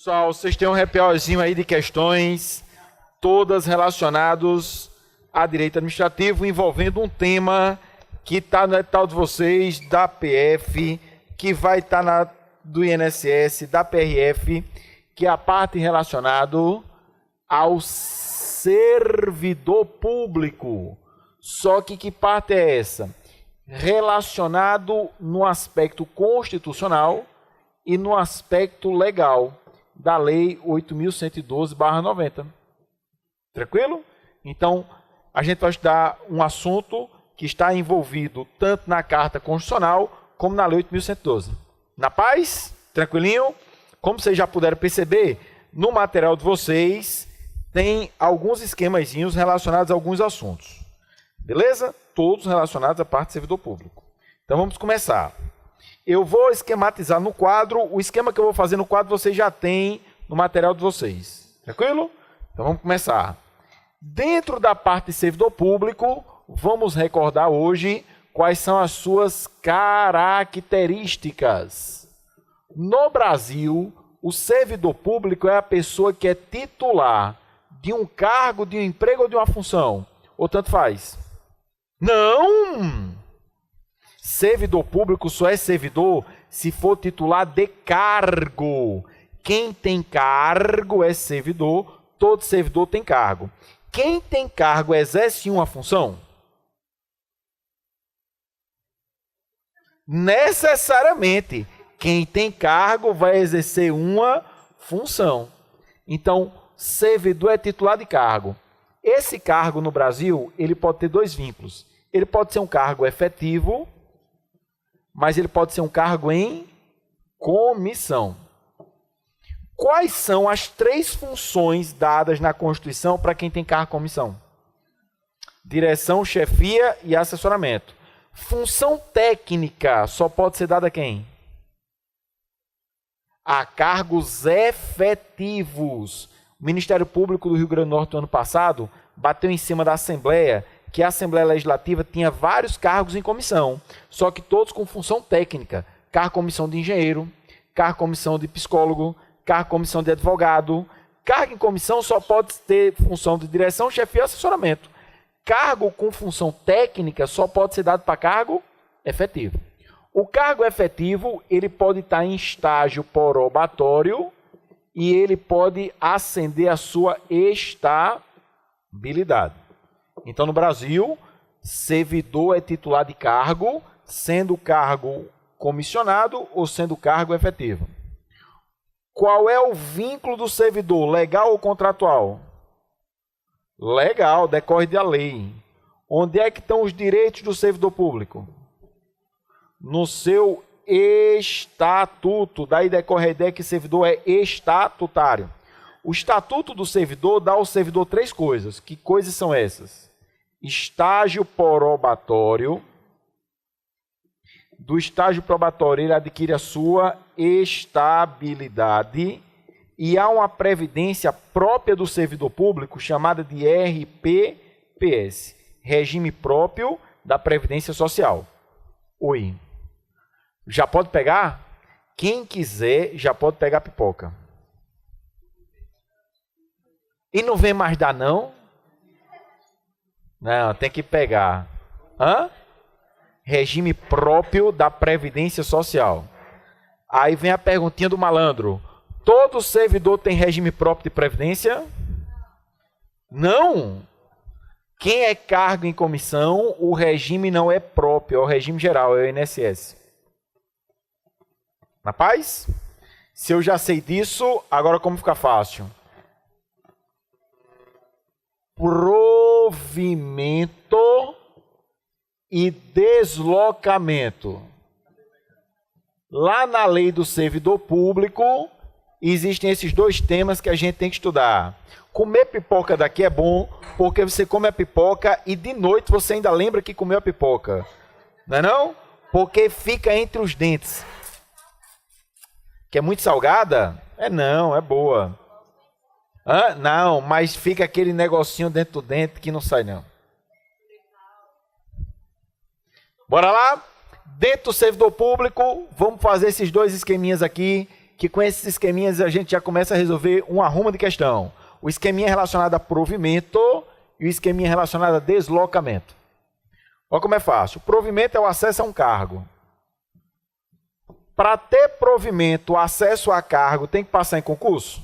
Pessoal, vocês têm um repiorzinho aí de questões, todas relacionadas a direito administrativo, envolvendo um tema que está no edital de vocês, da PF, que vai estar do INSS, da PRF, que é a parte relacionada ao servidor público. Só que parte é essa? Relacionado no aspecto constitucional e no aspecto legal da Lei 8.112/90. Tranquilo? Então, a gente vai estudar um assunto que está envolvido tanto na Carta Constitucional como na Lei 8.112. Na paz? Tranquilinho? Como vocês já puderam perceber, no material de vocês tem alguns esquemazinhos relacionados a alguns assuntos. Beleza? Todos relacionados à parte do servidor público. Então vamos começar. Eu vou esquematizar no quadro. O esquema que eu vou fazer no quadro vocês já têm no material de vocês. Tranquilo? Então vamos começar. Dentro da parte de servidor público, vamos recordar hoje quais são as suas características. No Brasil, o servidor público é a pessoa que é titular de um cargo, de um emprego ou de uma função. Ou tanto faz? Não! Servidor público só é servidor se for titular de cargo. Quem tem cargo é servidor, todo servidor tem cargo. Quem tem cargo exerce uma função? Necessariamente, quem tem cargo vai exercer uma função. Então, servidor é titular de cargo. Esse cargo no Brasil, ele pode ter dois vínculos. Ele pode ser um cargo efetivo, mas ele pode ser um cargo em comissão. Quais são as três funções dadas na Constituição para quem tem cargo em comissão? Direção, chefia e assessoramento. Função técnica só pode ser dada a quem? A cargos efetivos. O Ministério Público do Rio Grande do Norte, no ano passado, bateu em cima da Assembleia, que a Assembleia Legislativa tinha vários cargos em comissão, só que todos com função técnica. Cargo comissão de engenheiro, cargo comissão de psicólogo, cargo comissão de advogado. Cargo em comissão só pode ter função de direção, chefia e assessoramento. Cargo com função técnica só pode ser dado para cargo efetivo. O cargo efetivo, ele pode estar em estágio probatório e ele pode ascender a sua estabilidade. Então, no Brasil, servidor é titular de cargo, sendo cargo comissionado ou sendo cargo efetivo. Qual é o vínculo do servidor, legal ou contratual? Legal, decorre da lei. Onde é que estão os direitos do servidor público? No seu estatuto. Daí decorre a ideia que o servidor é estatutário. O estatuto do servidor dá ao servidor três coisas. Que coisas são essas? Estágio probatório. Do estágio probatório ele adquire a sua estabilidade e há uma previdência própria do servidor público chamada de RPPS, Regime Próprio da Previdência Social. Oi. Já pode pegar? Quem quiser já pode pegar a pipoca. E não vem mais dar não? Não, tem que pegar. Hã? Regime próprio da Previdência Social. Aí vem a perguntinha do malandro. Todo servidor tem regime próprio de previdência? Não. Quem é cargo em comissão, o regime não é próprio, é o regime geral, é o INSS. Na paz? Se eu já sei disso, agora como fica fácil? Provimento e deslocamento. Lá na lei do servidor público, existem esses dois temas que a gente tem que estudar. Comer pipoca daqui é bom, porque você come a pipoca e de noite você ainda lembra que comeu a pipoca. Não é não? Porque fica entre os dentes. Que é muito salgada? Não, é boa. Não, mas fica aquele negocinho dentro do dente que não sai não. Bora lá? Dentro do servidor público, vamos fazer esses dois esqueminhas aqui, que com esses esqueminhas a gente já começa a resolver um arrumo de questão. O esqueminha relacionado a provimento e o esqueminha relacionado a deslocamento. Olha como é fácil. O provimento é o acesso a um cargo. Para ter provimento, acesso a cargo, tem que passar em concurso?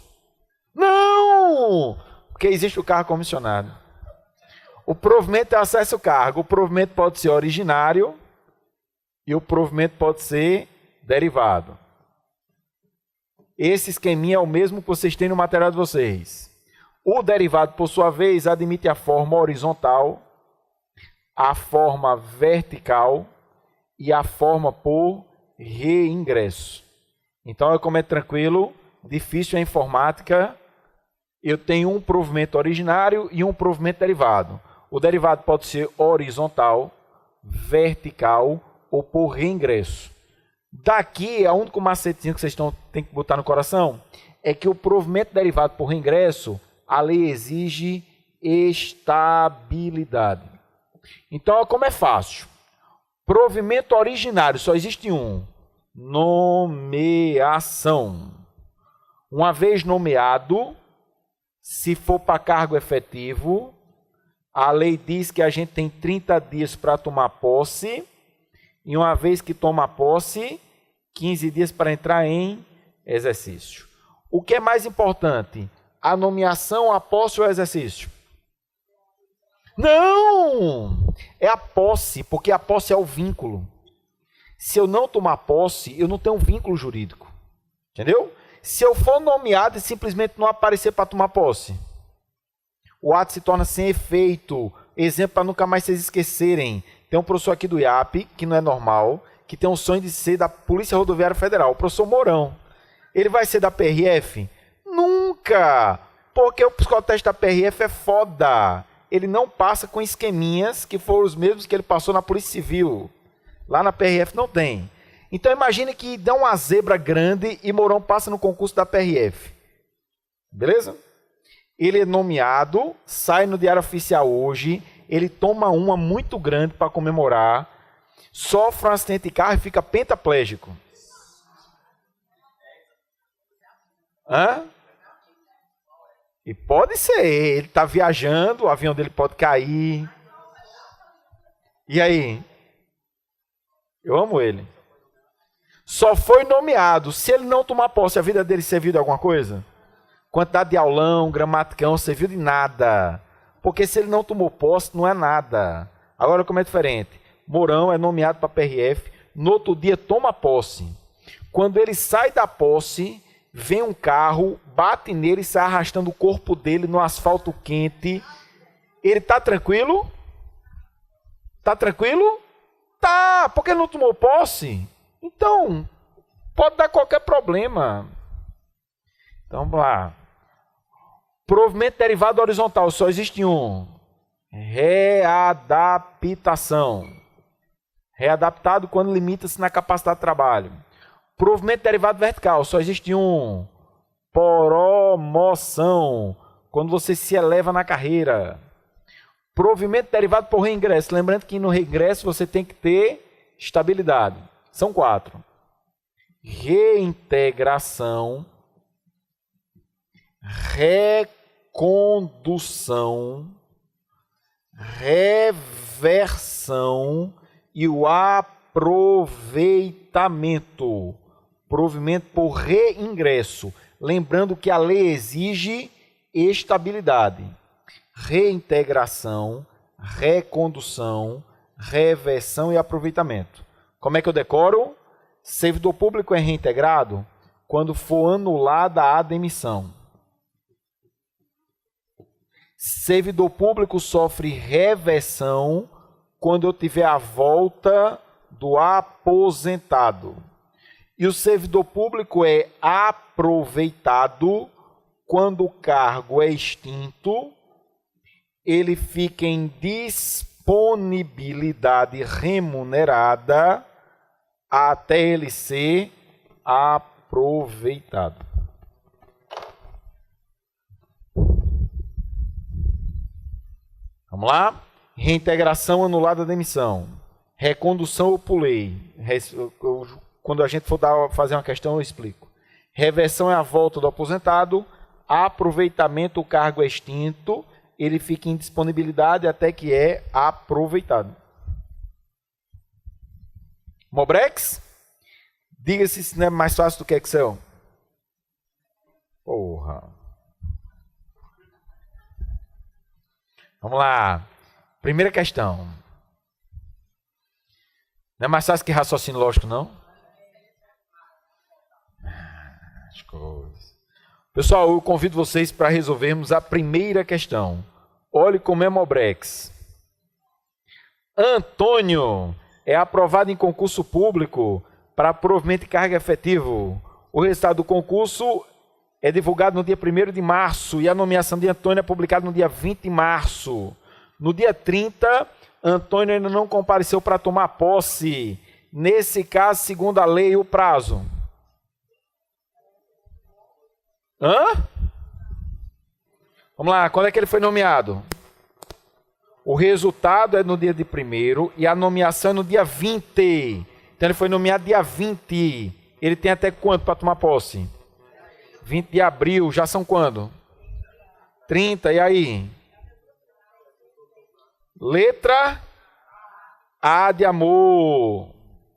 Não! Porque existe o cargo comissionado. O provimento é acesso ao cargo. O provimento pode ser originário e o provimento pode ser derivado. Esse esqueminha é o mesmo que vocês têm no material de vocês. O derivado, por sua vez, admite a forma horizontal, a forma vertical e a forma por reingresso. Então, como é tranquilo, difícil é informática, eu tenho um provimento originário e um provimento derivado. O derivado pode ser horizontal, vertical ou por reingresso. Daqui, a único macetinho que vocês têm que botar no coração é que o provimento derivado por reingresso, a lei exige estabilidade. Então, como é fácil? Provimento originário, só existe um. Nomeação. Uma vez nomeado, se for para cargo efetivo, a lei diz que a gente tem 30 dias para tomar posse, e uma vez que toma posse, 15 dias para entrar em exercício. O que é mais importante? A nomeação, a posse ou o exercício? Não! É a posse, porque a posse é o vínculo. Se eu não tomar posse, eu não tenho um vínculo jurídico. Entendeu? Se eu for nomeado e simplesmente não aparecer para tomar posse, o ato se torna sem efeito. Exemplo para nunca mais vocês esquecerem. Tem um professor aqui do IAP, que não é normal, que tem um sonho de ser da Polícia Rodoviária Federal, o professor Mourão. Ele vai ser da PRF? Nunca! Porque o psicoteste da PRF é foda. Ele não passa com esqueminhas que foram os mesmos que ele passou na Polícia Civil. Lá na PRF não tem. Então imagine que dá uma zebra grande e Mourão passa no concurso da PRF. Beleza? Ele é nomeado, sai no Diário Oficial hoje, ele toma uma muito grande para comemorar, sofre um acidente de carro e fica pentaplégico. Hã? E pode ser, ele está viajando, o avião dele pode cair. E aí? Eu amo ele. Só foi nomeado. Se ele não tomar posse, a vida dele serviu de alguma coisa? Quantidade de aulão, gramaticão, serviu de nada. Porque se ele não tomou posse, não é nada. Agora, como é diferente? Mourão é nomeado para a PRF, no outro dia toma posse. Quando ele sai da posse, vem um carro, bate nele e sai arrastando o corpo dele no asfalto quente. Ele está tranquilo? Está tranquilo? Tá, porque ele não tomou posse? Então, pode dar qualquer problema. Então, vamos lá. Provimento derivado horizontal, só existe um. Readaptação. Readaptado quando limita-se na capacidade de trabalho. Provimento derivado vertical, só existe um. Promoção, quando você se eleva na carreira. Provimento derivado por reingresso. Lembrando que no reingresso você tem que ter estabilidade. São 4. Reintegração. Recondução. Reversão e o aproveitamento. Provimento por reingresso. Lembrando que a lei exige estabilidade. Reintegração, recondução, reversão e aproveitamento. Como é que eu decoro? Servidor público é reintegrado quando for anulada a demissão. Servidor público sofre reversão quando eu tiver a volta do aposentado. E o servidor público é aproveitado quando o cargo é extinto, ele fica em disponibilidade remunerada até ele ser aproveitado. Vamos lá? Reintegração anulada a demissão. Recondução eu pulei. Quando a gente for fazer uma questão eu explico. Reversão é a volta do aposentado. Aproveitamento, o cargo é extinto. Ele fica em disponibilidade até que é aproveitado. Mobrex? Diga-se se não é mais fácil do que Excel. Porra. Vamos lá. Primeira questão. Não é mais fácil que raciocínio lógico, não? As coisas. Pessoal, eu convido vocês para resolvermos a primeira questão. Olhe como é Mobrex. Antônio é aprovado em concurso público para provimento de cargo efetivo. O resultado do concurso é divulgado no dia 1º de março e a nomeação de Antônio é publicada no dia 20 de março. No dia 30, Antônio ainda não compareceu para tomar posse. Nesse caso, segundo a lei, o prazo. Vamos lá, quando é que ele foi nomeado? O resultado é no dia de 1º e a nomeação é no dia 20. Então ele foi nomeado dia 20. Ele tem até quanto para tomar posse? 20 de abril, já são quando? 30, e aí? Letra A de amor.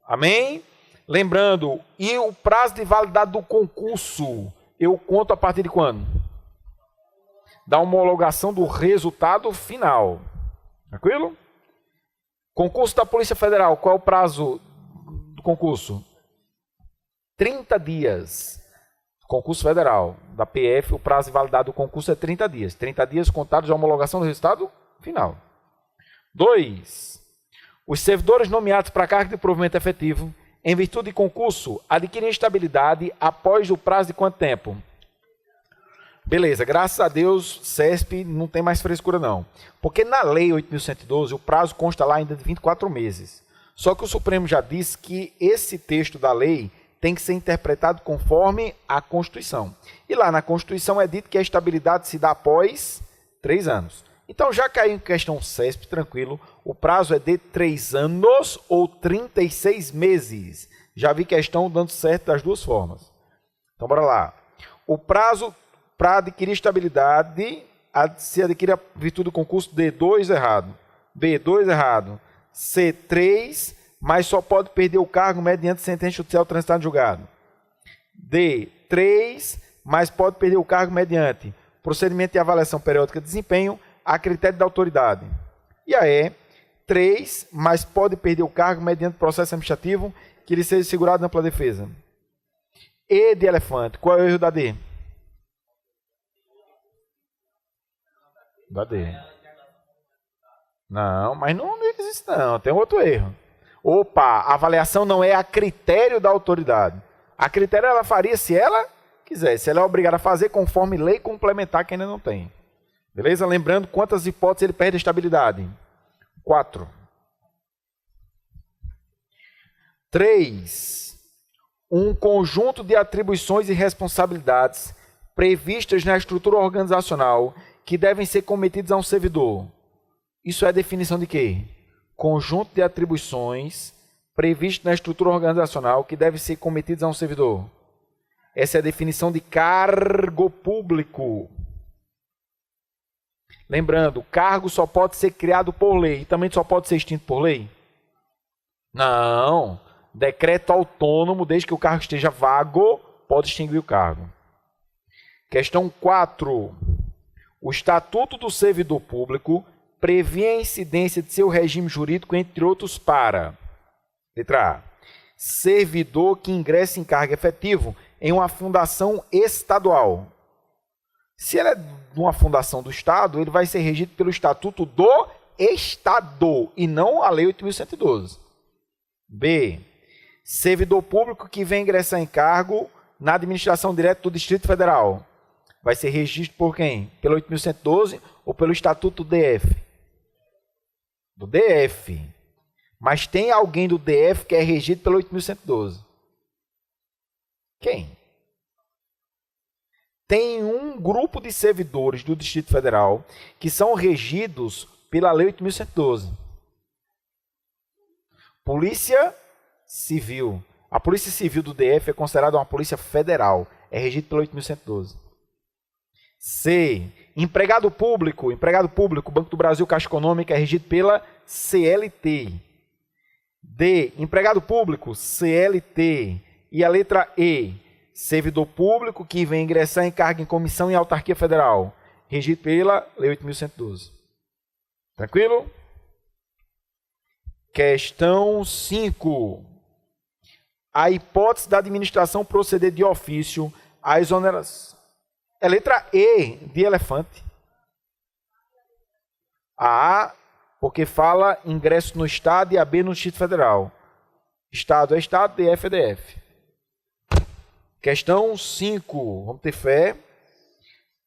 Amém? Lembrando, e o prazo de validade do concurso, eu conto a partir de quando? Da homologação do resultado final. Tranquilo? Concurso da Polícia Federal, qual é o prazo do concurso? 30 dias. Concurso federal da PF, o prazo de validade do concurso é 30 dias. 30 dias contados de homologação do resultado final. 2. Os servidores nomeados para cargo de provimento efetivo, em virtude de concurso, adquirem estabilidade após o prazo de quanto tempo? Beleza, graças a Deus, CESP não tem mais frescura não. Porque na lei 8.112, o prazo consta lá ainda de 24 meses. Só que o Supremo já disse que esse texto da lei tem que ser interpretado conforme a Constituição. E lá na Constituição é dito que a estabilidade se dá após 3 anos. Então já caiu em questão CESP, tranquilo, o prazo é de 3 anos ou 36 meses. Já vi questão dando certo das duas formas. Então bora lá. O prazo para adquirir estabilidade, se adquirir a virtude do concurso, D2 errado, B2 errado, C3, mas só pode perder o cargo mediante sentença judicial transitada em julgado. D3, mas pode perder o cargo mediante procedimento de avaliação periódica de desempenho a critério da autoridade. E a E3, mas pode perder o cargo mediante processo administrativo que lhe seja segurado na ampla defesa. E de elefante, qual é o erro da D? Da D. Não, mas não existe não, tem outro erro. Opa, a avaliação não é a critério da autoridade. A critério ela faria se ela quiser, se ela é obrigada a fazer conforme lei complementar que ainda não tem. Beleza? Lembrando quantas hipóteses ele perde a estabilidade. 4. 3. Um conjunto de atribuições e responsabilidades previstas na estrutura organizacional que devem ser cometidas a um servidor. Isso é definição de quê? Conjunto de atribuições previstas na estrutura organizacional que devem ser cometidas a um servidor. Essa é a definição de cargo público. Lembrando, cargo só pode ser criado por lei e também só pode ser extinto por lei? Não. Decreto autônomo, desde que o cargo esteja vago, pode extinguir o cargo. Questão 4. O Estatuto do Servidor Público prevê a incidência de seu regime jurídico, entre outros, para: letra A, servidor que ingresse em cargo efetivo em uma fundação estadual. Se ele é de uma fundação do Estado, ele vai ser regido pelo Estatuto do Estado e não a Lei 8.112. B, servidor público que vem ingressar em cargo na administração direta do Distrito Federal. Vai ser regido por quem? Pelo 8.112 ou pelo Estatuto do DF? Do DF. Mas tem alguém do DF que é regido pelo 8.112. Quem? Tem um grupo de servidores do Distrito Federal que são regidos pela Lei 8.112. Polícia Civil. A Polícia Civil do DF é considerada uma polícia federal. é regido pela 8.112. C. Empregado público, Banco do Brasil, Caixa Econômica, é regido pela CLT. D. Empregado público, CLT. E a letra E. Servidor público que vem ingressar em cargo em comissão em autarquia federal, regido pela Lei 8.112. Tranquilo? Questão 5. A hipótese da administração proceder de ofício à exoneração. É letra E, de elefante. A A, porque fala ingresso no Estado, e a B no Distrito Federal. Estado é Estado, DF é DF. Questão 5. Vamos ter fé.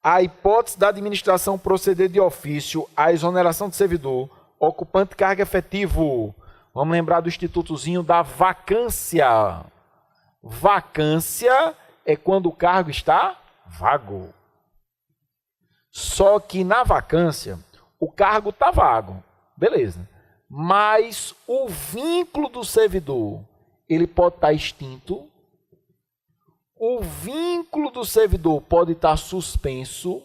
A hipótese da administração proceder de ofício à exoneração de servidor ocupante cargo efetivo. Vamos lembrar do institutozinho da vacância. Vacância é quando o cargo está vago. Só que na vacância, o cargo está vago. Beleza. Mas o vínculo do servidor, ele pode estar extinto. O vínculo do servidor pode estar suspenso.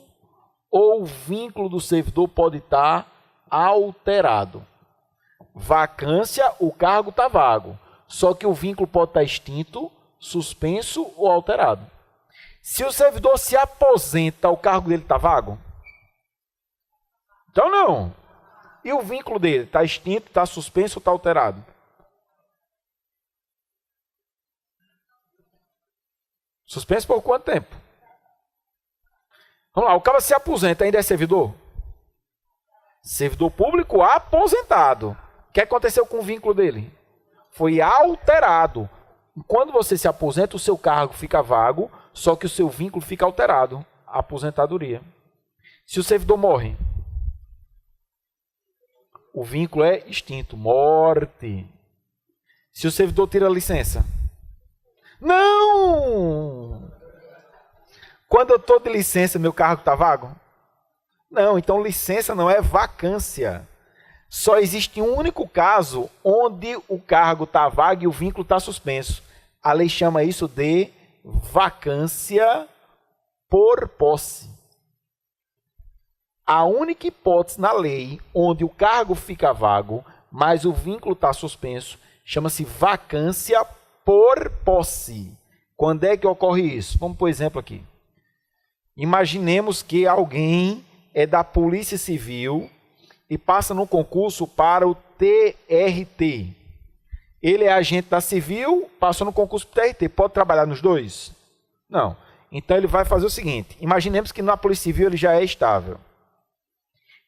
Ou o vínculo do servidor pode estar alterado. Vacância, o cargo está vago. Só que o vínculo pode estar extinto, suspenso ou alterado. Se o servidor se aposenta, o cargo dele está vago? Então não. E o vínculo dele está extinto, está suspenso ou está alterado? Suspenso por quanto tempo? Vamos lá, o cara se aposenta, ainda é servidor? Servidor público aposentado. O que aconteceu com o vínculo dele? Foi alterado. Quando você se aposenta, o seu cargo fica vago, só que o seu vínculo fica alterado. A aposentadoria. Se o servidor morre, o vínculo é extinto. Morte. Se o servidor tira licença. Não! Quando eu estou de licença, meu cargo está vago? Não, então licença não é vacância. Só existe um único caso onde o cargo está vago e o vínculo está suspenso. A lei chama isso de vacância por posse. A única hipótese na lei onde o cargo fica vago, mas o vínculo está suspenso, chama-se vacância por posse. Quando é que ocorre isso? Vamos por exemplo aqui. Imaginemos que alguém é da Polícia Civil e passa no concurso para o TRT. Ele é agente da Civil, passou no concurso para o TRT. Pode trabalhar nos dois? Não. Então ele vai fazer o seguinte. Imaginemos que na Polícia Civil ele já é estável.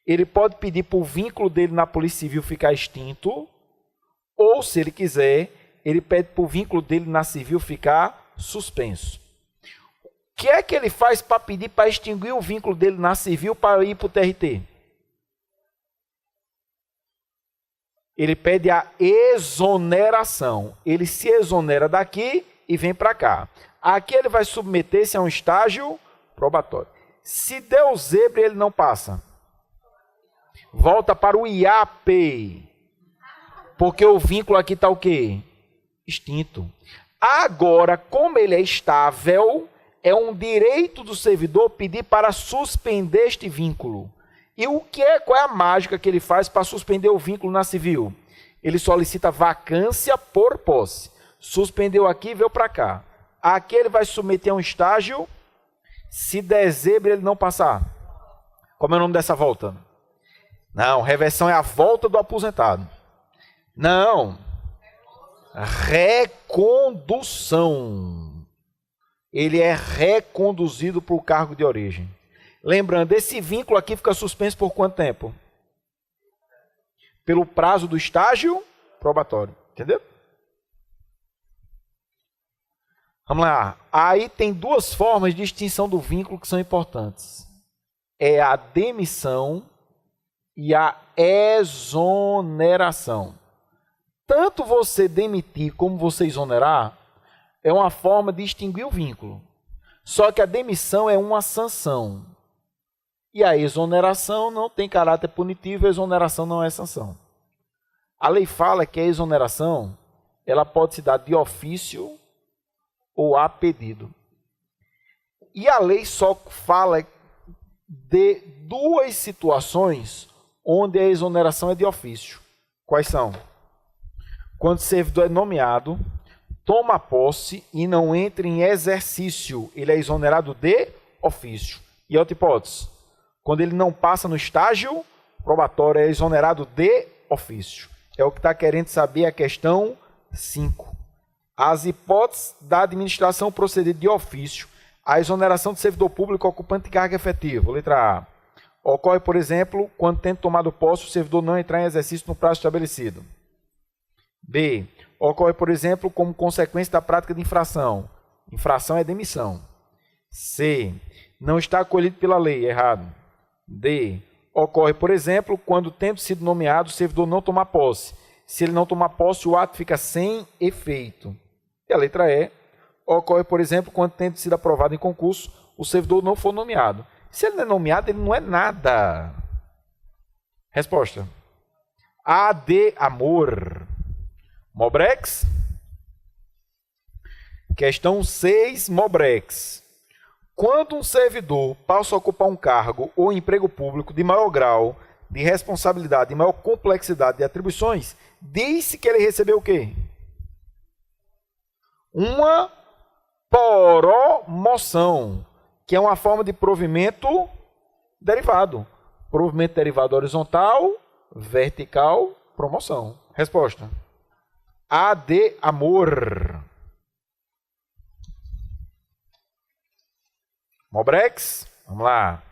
Ele pode pedir para o vínculo dele na Polícia Civil ficar extinto, ou, se ele quiser, ele pede para o vínculo dele na Civil ficar suspenso. O que é que ele faz para pedir para extinguir o vínculo dele na Civil para ir para o TRT? Ele pede a exoneração. Ele se exonera daqui e vem para cá. Aqui ele vai submeter-se a um estágio probatório. Se deu zebra, ele não passa. Volta para o IAP. Porque o vínculo aqui está o quê? Extinto. Agora, como ele é estável, é um direito do servidor pedir para suspender este vínculo. E qual é a mágica que ele faz para suspender o vínculo na Civil? Ele solicita vacância por posse. Suspendeu aqui e veio para cá. Aqui ele vai submeter a um estágio. Se der zebra, ele não passar. Como é o nome dessa volta? Não, reversão é a volta do aposentado. Não. Recondução. Ele é reconduzido para o cargo de origem. Lembrando, esse vínculo aqui fica suspenso por quanto tempo? Pelo prazo do estágio probatório. Entendeu? Vamos lá. Aí tem duas formas de extinção do vínculo que são importantes. É a demissão e a exoneração. Tanto você demitir como você exonerar é uma forma de extinguir o vínculo. Só que a demissão é uma sanção. E a exoneração não tem caráter punitivo, a exoneração não é sanção. A lei fala que a exoneração ela pode se dar de ofício ou a pedido. E a lei só fala de duas situações onde a exoneração é de ofício. Quais são? Quando o servidor é nomeado, toma posse e não entra em exercício, ele é exonerado de ofício. E outra hipótese, quando ele não passa no estágio probatório, é exonerado de ofício. É o que está querendo saber a questão 5. As hipóteses da administração proceder de ofício, a exoneração de servidor público ocupante de cargo efetivo. Letra A. Ocorre, por exemplo, quando tendo tomado posse, o servidor não entrar em exercício no prazo estabelecido. B. Ocorre, por exemplo, como consequência da prática de infração. Infração é demissão. C. Não está acolhido pela lei. Errado. D. Ocorre, por exemplo, quando tendo sido nomeado, o servidor não tomar posse. Se ele não tomar posse, o ato fica sem efeito. E a letra E. Ocorre, por exemplo, quando tendo sido aprovado em concurso, o servidor não for nomeado. Se ele não é nomeado, ele não é nada. Resposta. A de amor. Mobrex. Questão 6, Mobrex. Quando um servidor passa a ocupar um cargo ou emprego público de maior grau de responsabilidade e maior complexidade de atribuições, diz-se que ele recebeu o quê? Uma promoção, que é uma forma de provimento derivado. Provimento derivado horizontal, vertical, promoção. Resposta. A de amor. Mobrex, vamos lá.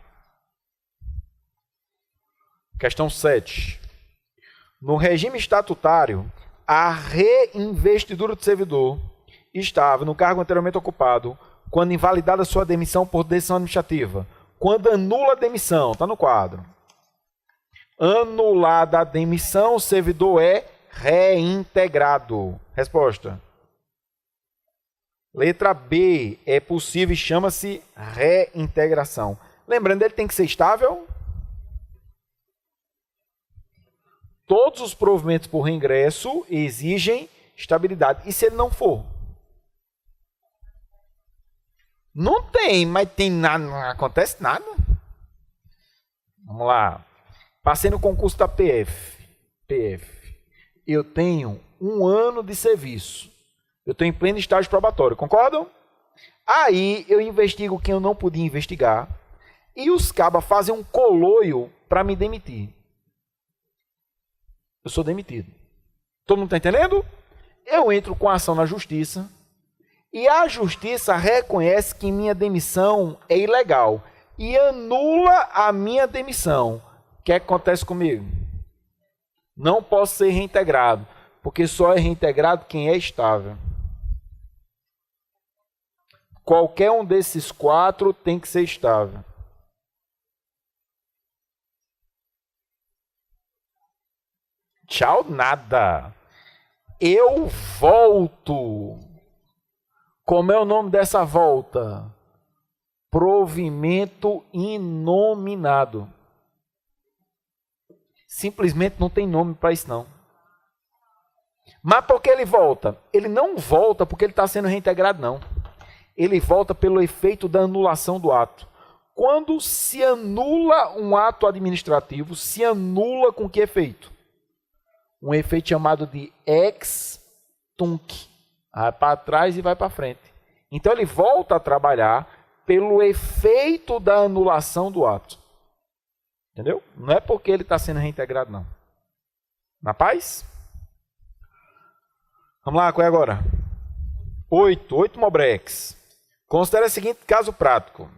Questão 7. No regime estatutário, a reinvestidura do servidor estava no cargo anteriormente ocupado quando invalidada sua demissão por decisão administrativa. Quando anula a demissão, está no quadro. Anulada a demissão, o servidor é reintegrado. Resposta. Letra B. É possível e chama-se reintegração. Lembrando, ele tem que ser estável. Todos os provimentos por reingresso exigem estabilidade. E se ele não for? Não tem, mas tem nada, não acontece nada. Vamos lá. Passei no concurso da PF. Eu tenho 1 ano de serviço. Eu estou em pleno estágio probatório, concordam? Aí eu investigo quem eu não podia investigar e os cabas fazem um coloio para me demitir. Eu sou demitido. Todo mundo está entendendo? Eu entro com a ação na justiça e a justiça reconhece que minha demissão é ilegal e anula a minha demissão. O que acontece comigo? Não posso ser reintegrado, porque só é reintegrado quem é estável. Qualquer um desses 4 tem que ser estável. Tchau, nada. Eu volto. Como é o nome dessa volta? Provimento inominado. Simplesmente não tem nome para isso, não. Mas por que ele volta? Ele não volta porque ele está sendo reintegrado, não. Ele volta pelo efeito da anulação do ato. Quando se anula um ato administrativo, se anula com que efeito? Um efeito chamado de ex tunc. Vai para trás e vai para frente. Então ele volta a trabalhar pelo efeito da anulação do ato. Entendeu? Não é porque ele está sendo reintegrado, não. Na paz? Vamos lá, qual é agora? 8 Mobrex. Considere o seguinte caso prático.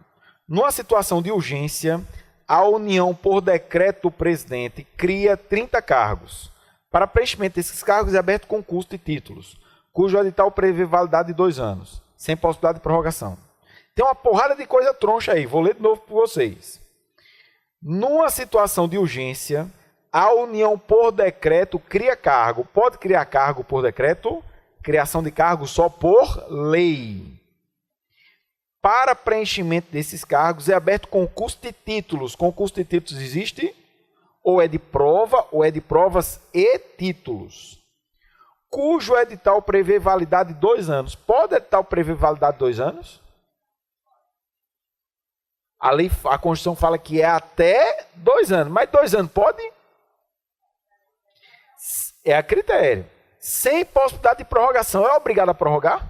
Numa situação de urgência, a União, por decreto do presidente, cria 30 cargos. Para preenchimento desses cargos é aberto concurso de títulos, cujo edital prevê validade de 2 anos, sem possibilidade de prorrogação. Tem uma porrada de coisa troncha aí, vou ler de novo para vocês. Numa situação de urgência, a União, por decreto, cria cargo. Pode criar cargo por decreto? Criação de cargo só por lei. Para preenchimento desses cargos é aberto concurso de títulos. Concurso de títulos existe? Ou é de prova, ou é de provas e títulos. Cujo edital prevê validade de 2 anos. Pode edital prever validade de 2 anos? A Constituição fala que é até 2 anos. Mas 2 anos pode? É a critério. Sem possibilidade de prorrogação. É obrigado a prorrogar?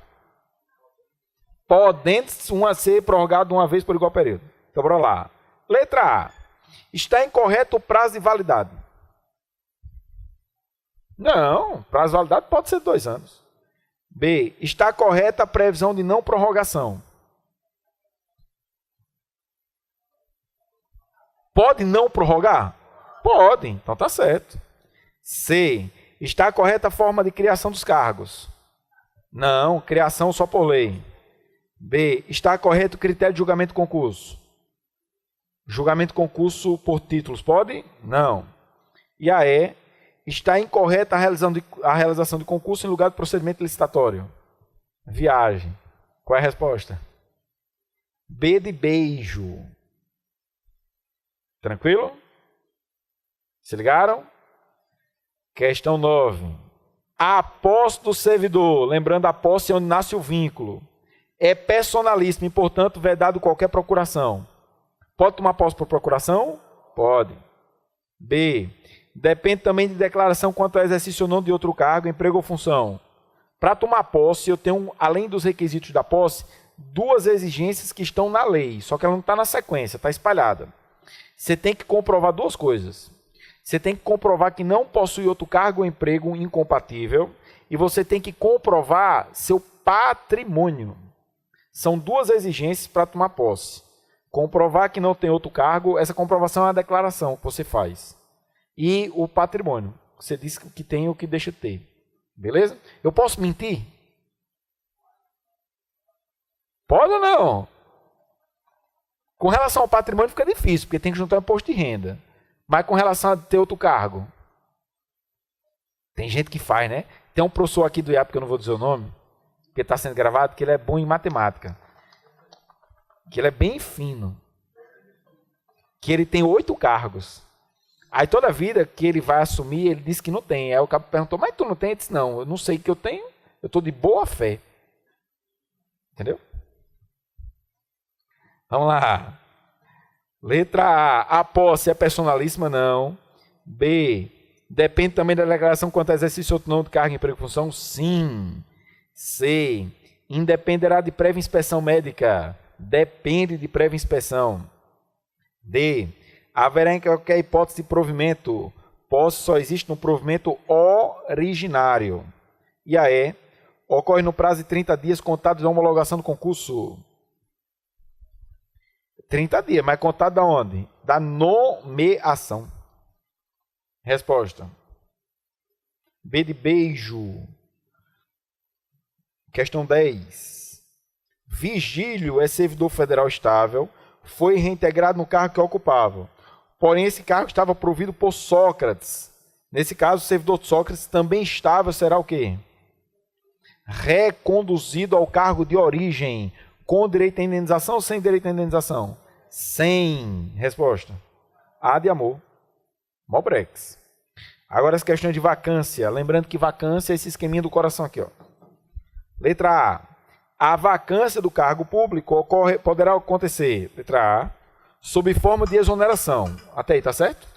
Podendo ser prorrogado uma vez por igual período. Então, bora lá. Letra A. Está incorreto o prazo de validade? Não. Prazo de validade pode ser 2 anos. B. Está correta a previsão de não prorrogação? Pode não prorrogar? Pode. Então tá certo. C. Está correta a forma de criação dos cargos? Não. Criação só por lei. B. Está correto o critério de julgamento concurso? Julgamento concurso por títulos, pode? Não. E a E. Está incorreta a realização de concurso em lugar de procedimento licitatório? Viagem. Qual é a resposta? B de beijo. Tranquilo? Se ligaram? Questão 9. A posse do servidor, lembrando a posse é onde nasce o vínculo, é personalíssima e, portanto, vedado qualquer procuração. Pode tomar posse por procuração? Pode. B. Depende também de declaração quanto ao exercício ou não de outro cargo, emprego ou função. Para tomar posse, eu tenho, além dos requisitos da posse, 2 exigências que estão na lei, só que ela não está na sequência, está espalhada. Você tem que comprovar 2 coisas. Você tem que comprovar que não possui outro cargo ou emprego incompatível e você tem que comprovar seu patrimônio. São 2 exigências para tomar posse. Comprovar que não tem outro cargo, essa comprovação é uma declaração que você faz. E o patrimônio, você diz que tem ou que deixa de ter. Beleza? Eu posso mentir? Pode ou não? Com relação ao patrimônio fica difícil, porque tem que juntar imposto de renda. Mas com relação a ter outro cargo, tem gente que faz, né? Tem um professor aqui do IAP, que eu não vou dizer o nome, porque está sendo gravado, que ele é bom em matemática. Que ele é bem fino. Que ele tem 8 cargos. Aí toda vida que ele vai assumir, ele diz que não tem. Aí o cabo perguntou, mas tu não tem? Ele disse, não, eu não sei que eu tenho, eu estou de boa fé. Entendeu? Vamos lá. Letra A. A posse é personalíssima? Não. B. Depende também da declaração quanto a exercício ou não de cargo, emprego e função? Sim. C. Independerá de prévia inspeção médica? Depende de prévia inspeção. D. Haverá em qualquer hipótese de provimento? Posse só existe no provimento originário. E a E. Ocorre no prazo de 30 dias contados da homologação do concurso? 30 dias, mas contado da onde? Da nomeação. Resposta. B de beijo. Questão 10. Vigílio é servidor federal estável, foi reintegrado no cargo que ocupava. Porém, esse cargo estava provido por Sócrates. Nesse caso, o servidor de Sócrates também estável será o quê? Reconduzido ao cargo de origem, com direito à indenização ou sem direito à indenização? Sem. Resposta. A de amor. Mobrex. Agora as questões de vacância. Lembrando que vacância é esse esqueminha do coração aqui, ó. Letra A. A vacância do cargo público poderá acontecer, letra A, sob forma de exoneração. Até aí, tá certo?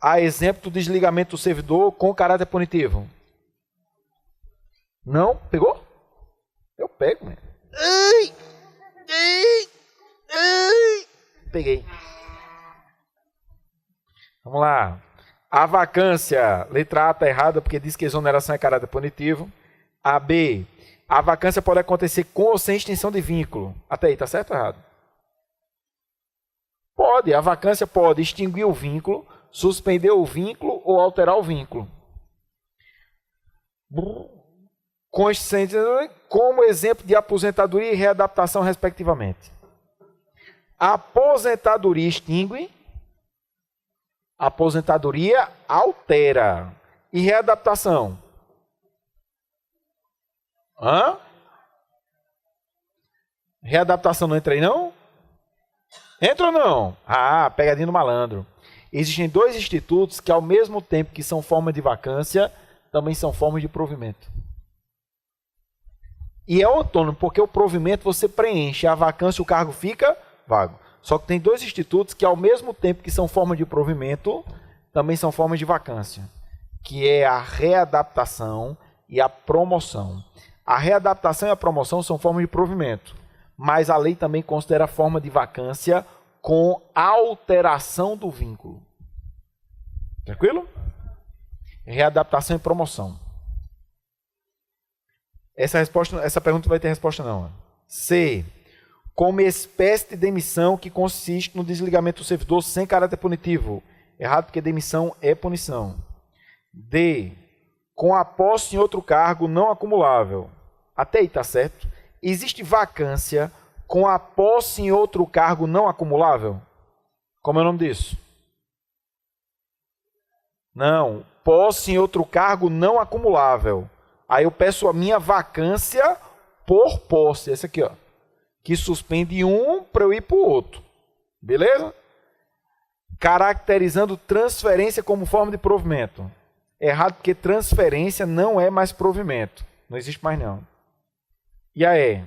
A exemplo do desligamento do servidor com caráter punitivo. Não? Pegou? Eu pego, mano. Peguei. Vamos lá. A vacância, letra A está errada porque diz que exoneração é caráter punitivo. A B, a vacância pode acontecer com ou sem extinção de vínculo. Até aí, está certo ou errado? Pode, a vacância pode extinguir o vínculo, suspender o vínculo ou alterar o vínculo. Como exemplo de aposentadoria e readaptação, respectivamente. A aposentadoria extingue, a aposentadoria altera. E readaptação? Hã? Readaptação não entra aí, não? Entra ou não? Ah, pegadinha do malandro. Existem 2 institutos que, ao mesmo tempo que são formas de vacância, também são formas de provimento. E é autônomo, porque o provimento você preenche a vacância e o cargo fica vago. Só que tem dois institutos que, ao mesmo tempo que são formas de provimento, também são formas de vacância, que é a readaptação e a promoção. A readaptação e a promoção são formas de provimento, mas a lei também considera a forma de vacância com alteração do vínculo. Tranquilo? Readaptação e promoção. Essa pergunta vai ter resposta não. C. Como espécie de demissão que consiste no desligamento do servidor sem caráter punitivo. Errado, porque demissão é punição. D. Com a posse em outro cargo não acumulável. Até aí está certo. Existe vacância com a posse em outro cargo não acumulável? Como é o nome disso? Não. Posse em outro cargo não acumulável. Aí eu peço a minha vacância por posse. Esse aqui, ó. Que suspende um para eu ir para o outro. Beleza? Caracterizando transferência como forma de provimento. Errado, porque transferência não é mais provimento. Não existe mais não. E aí?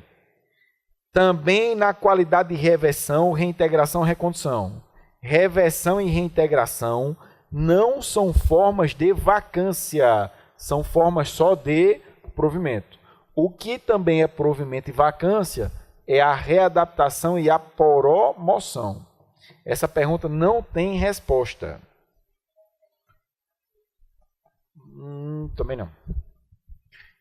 Também na qualidade de reversão, reintegração, recondução. Reversão e reintegração não são formas de vacância. São formas só de provimento. O que também é provimento e vacância é a readaptação e a promoção. Essa pergunta não tem resposta. Também não.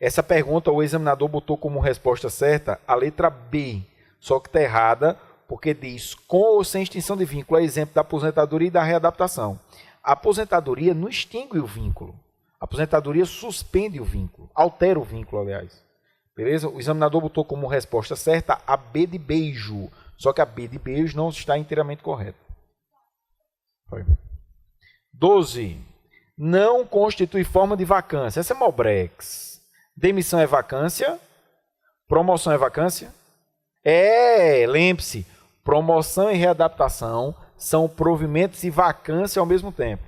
Essa pergunta o examinador botou como resposta certa a letra B, só que está errada, porque diz com ou sem extinção de vínculo, é exemplo da aposentadoria e da readaptação. A aposentadoria não extingue o vínculo. A aposentadoria suspende o vínculo, altera o vínculo, aliás. Beleza? O examinador botou como resposta certa a B de beijo, só que a B de beijo não está inteiramente correta. 12. Não constitui forma de vacância. Essa é Mobrex. Demissão é vacância? Promoção é vacância? Lembre-se, promoção e readaptação são provimentos e vacância ao mesmo tempo.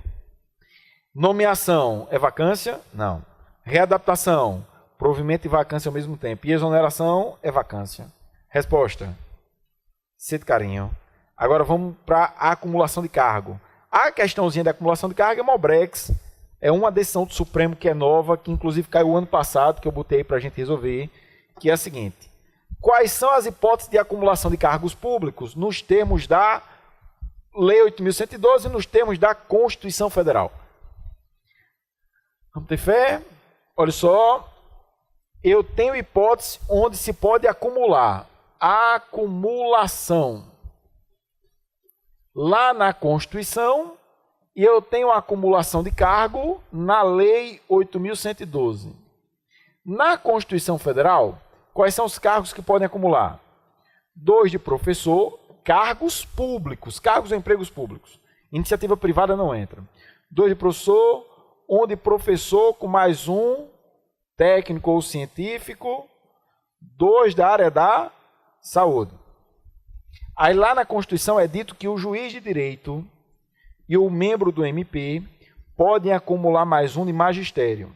Nomeação é vacância? Não. Readaptação, provimento e vacância ao mesmo tempo. E exoneração é vacância. Resposta. C de carinho. Agora vamos para a acumulação de cargo. A questãozinha da acumulação de cargo é Mobrex. É uma decisão do Supremo que é nova, que inclusive caiu ano passado, que eu botei para a gente resolver, que é a seguinte. Quais são as hipóteses de acumulação de cargos públicos nos termos da Lei 8.112 e nos termos da Constituição Federal? Vamos ter fé? Olha só. Eu tenho hipótese onde se pode acumular. Acumulação. Lá na Constituição, e eu tenho a acumulação de cargo na Lei 8.112. Na Constituição Federal, quais são os cargos que podem acumular? 2 de professor, cargos públicos, cargos ou empregos públicos. Iniciativa privada não entra. 2 de professor, 1 de professor com mais um técnico ou científico, 2 da área da saúde. Aí lá na Constituição é dito que o juiz de direito e o membro do MP podem acumular mais um de magistério.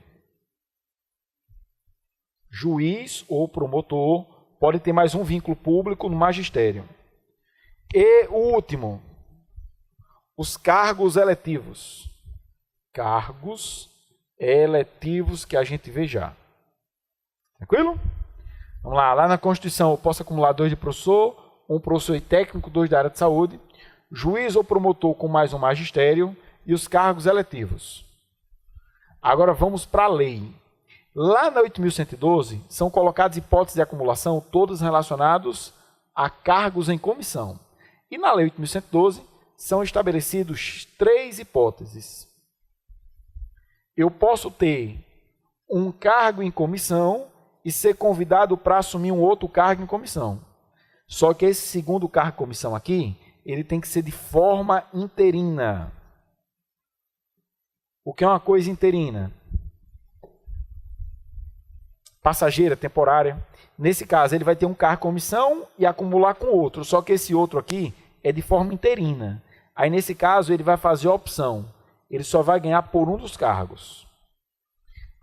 Juiz ou promotor pode ter mais um vínculo público no magistério. E o último, os cargos eletivos. Cargos eletivos que a gente vê já. Tranquilo? Vamos lá. Lá na Constituição eu posso acumular 2 de professor, 1 professor e técnico, 2 da área de saúde, juiz ou promotor com mais um magistério e os cargos eletivos. Agora vamos para a lei. Lá na 8.112 são colocadas hipóteses de acumulação todas relacionadas a cargos em comissão. E na lei 8.112 são estabelecidos 3 hipóteses. Eu posso ter um cargo em comissão e ser convidado para assumir um outro cargo em comissão. Só que esse segundo cargo em comissão aqui, ele tem que ser de forma interina. O que é uma coisa interina? Passageira, temporária. Nesse caso, ele vai ter um cargo em comissão e acumular com outro. Só que esse outro aqui é de forma interina. Aí, nesse caso, ele vai fazer a opção. Ele só vai ganhar por um dos cargos.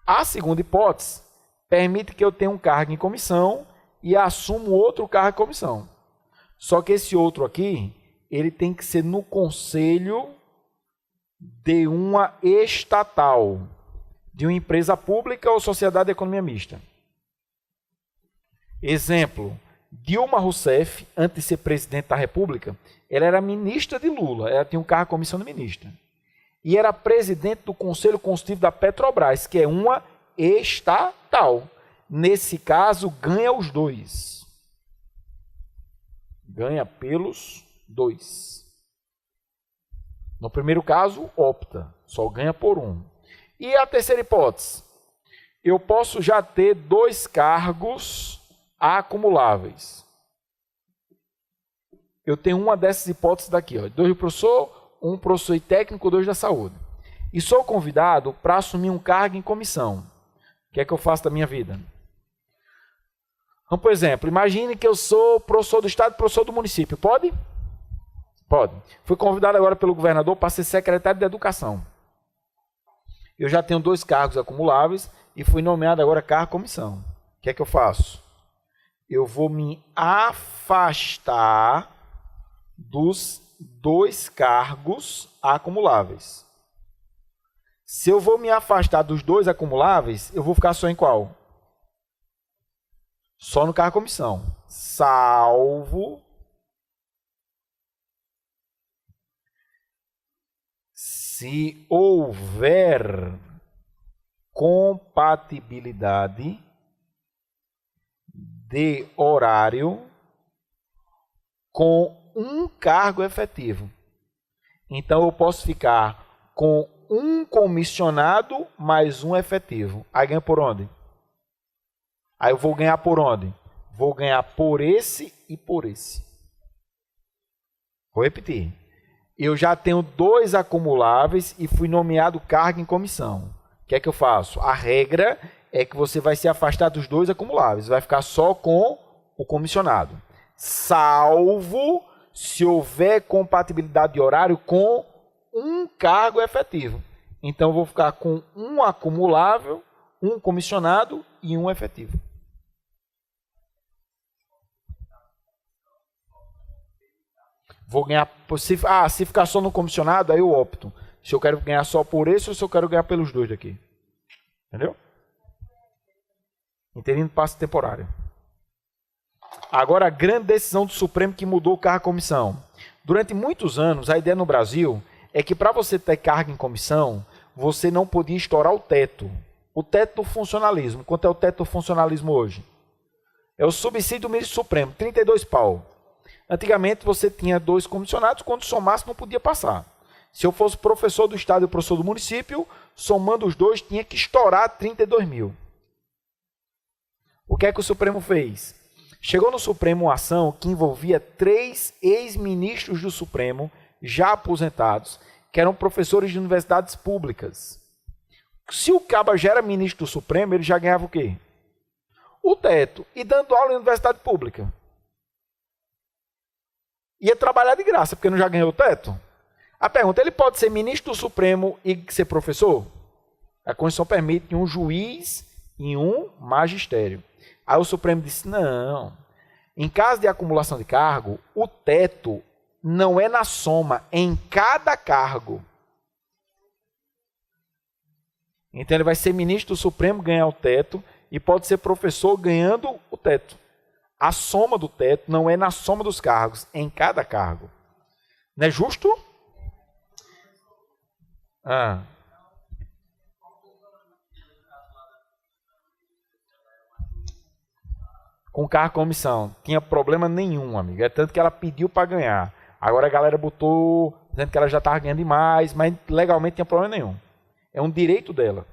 A segunda hipótese permite que eu tenha um cargo em comissão e assumo outro cargo em comissão. Só que esse outro aqui, ele tem que ser no conselho de uma estatal, de uma empresa pública ou sociedade de economia mista. Exemplo, Dilma Rousseff, antes de ser presidente da República, ela era ministra de Lula, ela tinha um cargo de comissão de ministra. E era presidente do Conselho Consultivo da Petrobras, que é uma estatal. Nesse caso, ganha os dois. Ganha pelos dois. No primeiro caso, opta, só ganha por um. E a terceira hipótese? Eu posso já ter 2 cargos acumuláveis. Eu tenho uma dessas hipóteses daqui, ó, 2 de professor, 1 professor e técnico, 2 da saúde. E sou convidado para assumir um cargo em comissão. O que é que eu faço da minha vida? Então, por exemplo, imagine que eu sou professor do estado e professor do município. Pode? Pode. Fui convidado agora pelo governador para ser secretário de educação. Eu já tenho 2 cargos acumuláveis e fui nomeado agora cargo comissão. O que é que eu faço? Eu vou me afastar dos 2 cargos acumuláveis. Se eu vou me afastar dos 2 acumuláveis, eu vou ficar só em qual? Só no cargo comissão. Salvo se houver compatibilidade de horário com um cargo efetivo. Então, eu posso ficar com um comissionado mais um efetivo. Aí ganha por onde? Aí eu vou ganhar por onde? Vou ganhar por esse e por esse. Vou repetir. Eu já tenho 2 acumuláveis e fui nomeado cargo em comissão. O que é que eu faço? A regra é que você vai se afastar dos 2 acumuláveis. Vai ficar só com o comissionado. Salvo se houver compatibilidade de horário com um cargo efetivo. Então, eu vou ficar com um acumulável, um comissionado e um efetivo. Vou ganhar, se ficar só no comissionado, aí eu opto. Se eu quero ganhar só por esse ou se eu quero ganhar pelos 2 daqui. Entendeu? Interino passe temporário. Agora, a grande decisão do Supremo que mudou o cargo comissão. Durante muitos anos, a ideia no Brasil é que para você ter cargo em comissão, você não podia estourar o teto. O teto do funcionalismo. Quanto é o teto do funcionalismo hoje? É o subsídio do ministro Supremo, 32 pau. Antigamente você tinha 2 comissionados, quando somasse não podia passar. Se eu fosse professor do estado e professor do município, somando os 2 tinha que estourar 32 mil. O que é que o Supremo fez? Chegou no Supremo uma ação que envolvia 3 ex-ministros do Supremo, já aposentados, que eram professores de universidades públicas. Se o caba já era ministro do Supremo, ele já ganhava o quê? O teto. E dando aula em universidade pública. Ia trabalhar de graça, porque não já ganhou o teto? A pergunta, ele pode ser ministro do Supremo e ser professor? A Constituição permite um juiz e um magistério. Aí o Supremo disse, não. Em caso de acumulação de cargo, o teto não é na soma, é em cada cargo. Então ele vai ser ministro do Supremo, ganhar o teto, e pode ser professor ganhando o teto. A soma do teto não é na soma dos cargos, é em cada cargo. Não é justo? Com cargo comissão. Tinha problema nenhum, amigo. É tanto que ela pediu para ganhar. Agora a galera botou, dizendo que ela já estava ganhando demais, mas legalmente não tinha problema nenhum. É um direito dela.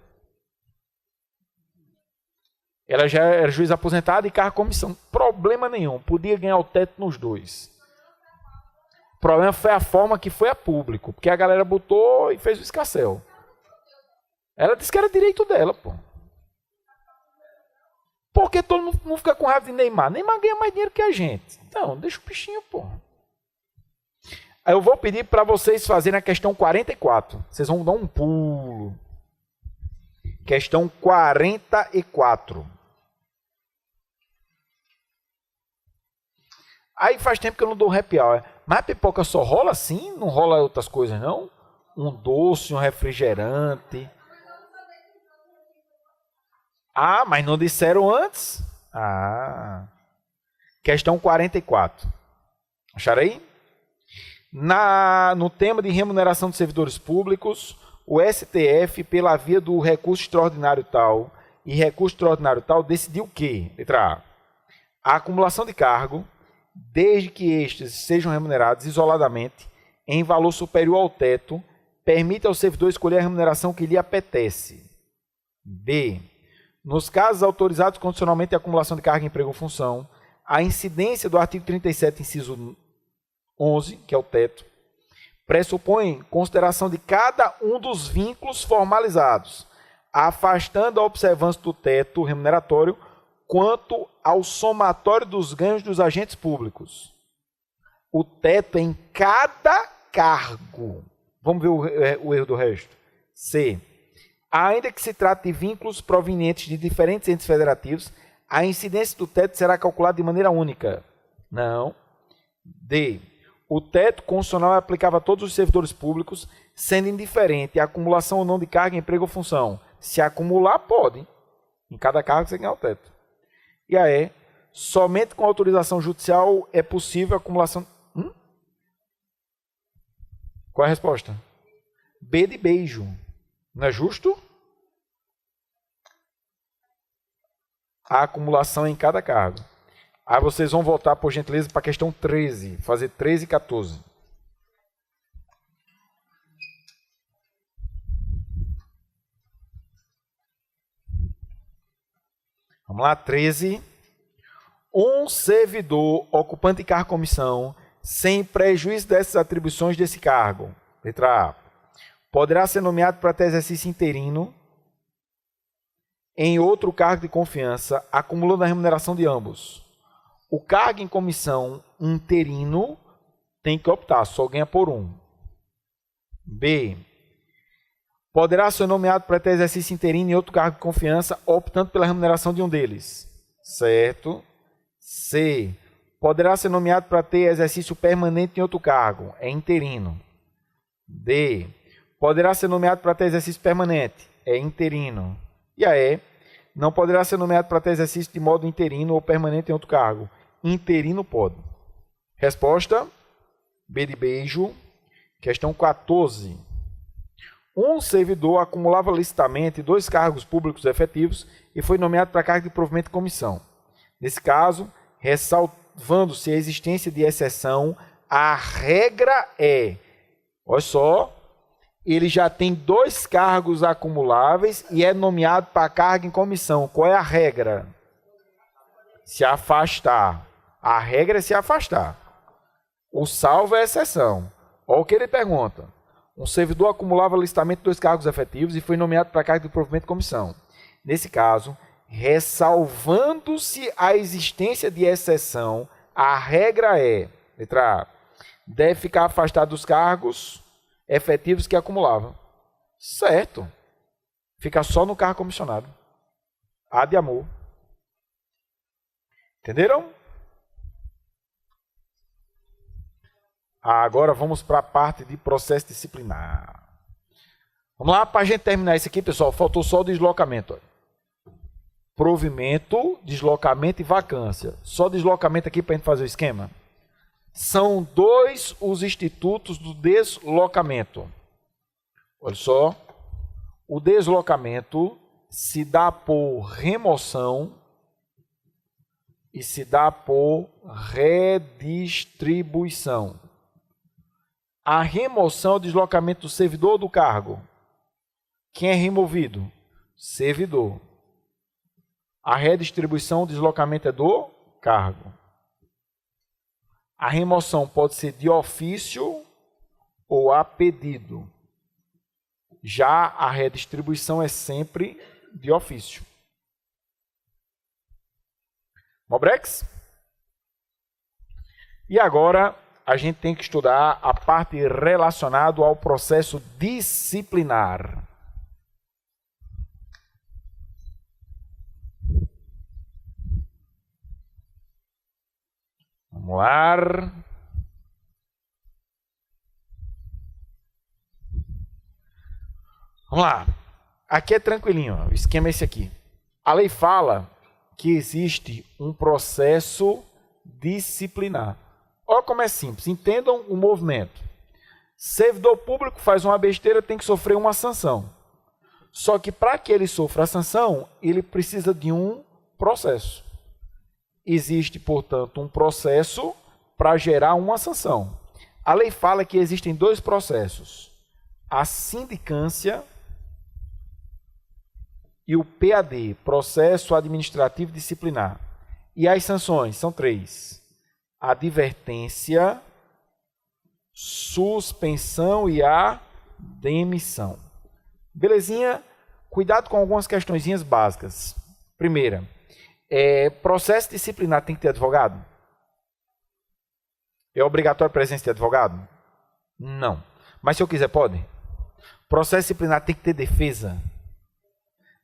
Ela já era juiz aposentado e cargo comissão. Problema nenhum. Podia ganhar o teto nos 2. O problema foi a forma que foi a público. Porque a galera botou e fez o escarcéu. Ela disse que era direito dela, pô. Porque todo mundo não fica com raiva de Neymar. Neymar ganha mais dinheiro que a gente. Então, deixa o bichinho, pô. Aí eu vou pedir para vocês fazerem a questão 44. Vocês vão dar um pulo. Questão 44. Aí faz tempo que eu não dou happy hour. Mas a pipoca só rola assim? Não rola outras coisas, não? Um doce, um refrigerante. Ah, mas não disseram antes? Ah. Questão 44. Acharam aí? No tema de remuneração de servidores públicos, o STF, pela via do recurso extraordinário tal e recurso extraordinário tal, decidiu que, letra A acumulação de cargo, desde que estes sejam remunerados isoladamente, em valor superior ao teto, permite ao servidor escolher a remuneração que lhe apetece. B. Nos casos autorizados condicionalmente a acumulação de carga, emprego ou função, a incidência do artigo 37, inciso 11, que é o teto, pressupõe consideração de cada um dos vínculos formalizados, afastando a observância do teto remuneratório quanto ao somatório dos ganhos dos agentes públicos. O teto é em cada cargo. Vamos ver o erro do resto. C. Ainda que se trate de vínculos provenientes de diferentes entes federativos, a incidência do teto será calculada de maneira única. Não. D. O teto constitucional é aplicável a todos os servidores públicos, sendo indiferente a acumulação ou não de carga, emprego ou função. Se acumular, pode. Em cada cargo você ganha o teto. E a E. Somente com autorização judicial é possível a acumulação... Qual é a resposta? B de beijo. Não é justo? A acumulação em cada cargo. Aí vocês vão voltar, por gentileza, para a questão 13. Fazer 13 e 14. Vamos lá, 13. Um servidor ocupante de cargo comissão, sem prejuízo dessas atribuições desse cargo, letra A, poderá ser nomeado para ter exercício interino em outro cargo de confiança, acumulando a remuneração de ambos. O cargo em comissão interino tem que optar, só ganha por um. B. Poderá ser nomeado para ter exercício interino em outro cargo de confiança, optando pela remuneração de um deles. Certo. C. Poderá ser nomeado para ter exercício permanente em outro cargo, é interino. D. Poderá ser nomeado para ter exercício permanente, é interino. E a E. Não poderá ser nomeado para ter exercício de modo interino ou permanente em outro cargo. Interino pode. Resposta: B de beijo. Questão 14. Um servidor acumulava licitamente 2 cargos públicos efetivos e foi nomeado para cargo de provimento de comissão. Nesse caso, ressalvando-se a existência de exceção, a regra é, olha só, ele já tem 2 cargos acumuláveis e é nomeado para cargo em comissão. Qual é a regra? Se afastar. A regra é se afastar. O salvo é exceção. Olha o que ele pergunta. Um servidor acumulava licitamente 2 cargos efetivos e foi nomeado para cargo de provimento de comissão. Nesse caso, ressalvando-se a existência de exceção, a regra é, letra A, deve ficar afastado dos cargos efetivos que acumulava. Certo. Fica só no cargo comissionado. A de amor. Entenderam? Agora vamos para a parte de processo disciplinar. Vamos lá, para a gente terminar isso aqui, pessoal, faltou só o deslocamento. Ó. Provimento, deslocamento e vacância. Só deslocamento aqui para a gente fazer o esquema. São 2 os institutos do deslocamento. Olha só. O deslocamento se dá por remoção e se dá por redistribuição. A remoção é o deslocamento do servidor ou do cargo. Quem é removido? Servidor. A redistribuição, o deslocamento é do cargo. A remoção pode ser de ofício ou a pedido. Já a redistribuição é sempre de ofício. Mobrex? E agora a gente tem que estudar a parte relacionada ao processo disciplinar. Vamos Vamos lá. Vamos lá. Aqui é tranquilinho, ó. O esquema é esse aqui. A lei fala que existe um processo disciplinar. Olha como é simples. Entendam o movimento. Servidor público faz uma besteira, tem que sofrer uma sanção. Só que para que ele sofra a sanção, ele precisa de um processo. Existe, portanto, um processo para gerar uma sanção. A lei fala que existem dois processos. A sindicância e o PAD, Processo Administrativo Disciplinar. E as sanções são 3. Advertência, suspensão e a demissão. Belezinha? Cuidado com algumas questõezinhas básicas. Primeira, processo disciplinar tem que ter advogado? É obrigatório a presença de advogado? Não. Mas se eu quiser, pode? Processo disciplinar tem que ter defesa?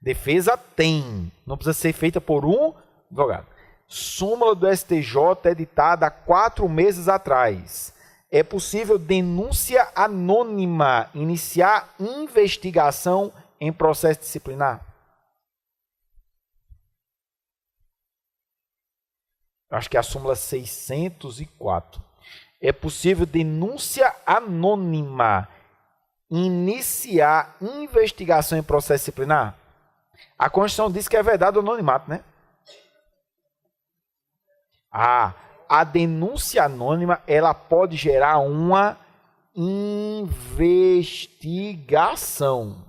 Defesa tem. Não precisa ser feita por um advogado. Súmula do STJ editada há 4 meses atrás. É possível denúncia anônima iniciar investigação em processo disciplinar? Acho que é a súmula 604. É possível denúncia anônima iniciar investigação em processo disciplinar? A Constituição diz que é vedado o anonimato, né? A denúncia anônima, ela pode gerar uma investigação.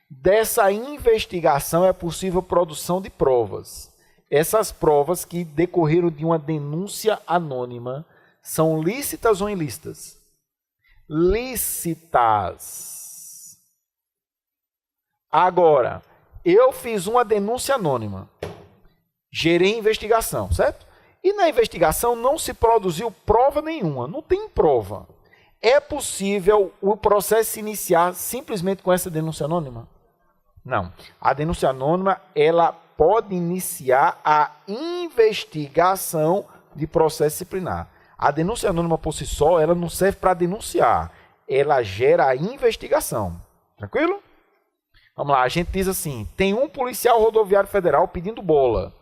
Dessa investigação é possível produção de provas. Essas provas que decorreram de uma denúncia anônima são lícitas ou ilícitas? Lícitas. Agora, eu fiz uma denúncia anônima, gerei investigação, certo? E na investigação não se produziu prova nenhuma, não tem prova. É possível o processo se iniciar simplesmente com essa denúncia anônima? Não. A denúncia anônima, ela pode iniciar a investigação de processo disciplinar. A denúncia anônima por si só, ela não serve para denunciar, ela gera a investigação. Tranquilo? Vamos lá, a gente diz assim, tem um policial rodoviário federal pedindo bola.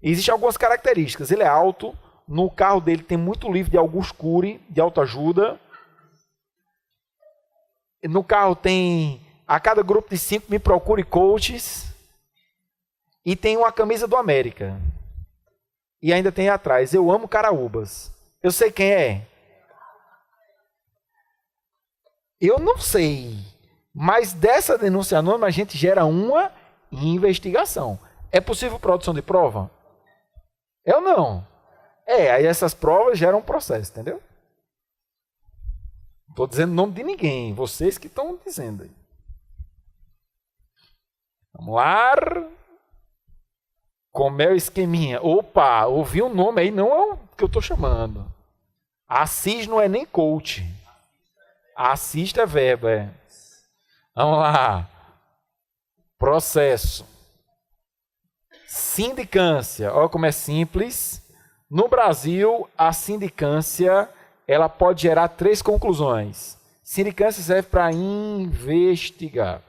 Existem algumas características. Ele é alto, no carro dele tem muito livro de Augusto Cury, de autoajuda. No carro tem, a cada grupo de 5 me procure coaches. E tem uma camisa do América. E ainda tem atrás, eu amo Caraúbas. Eu sei quem é? Eu não sei. Mas dessa denúncia anônima a gente gera uma investigação. É possível produção de prova? É ou não? Aí essas provas geram um processo, entendeu? Não estou dizendo o nome de ninguém, vocês que estão dizendo aí. Vamos lá. Como é o esqueminha? Opa, ouvi um nome aí, não é o que eu estou chamando. Assis não é nem coach. Assista é verbo, é. Vamos lá. Processo. Sindicância. Olha como é simples. No Brasil, a sindicância, ela pode gerar 3 conclusões. Sindicância serve para investigar.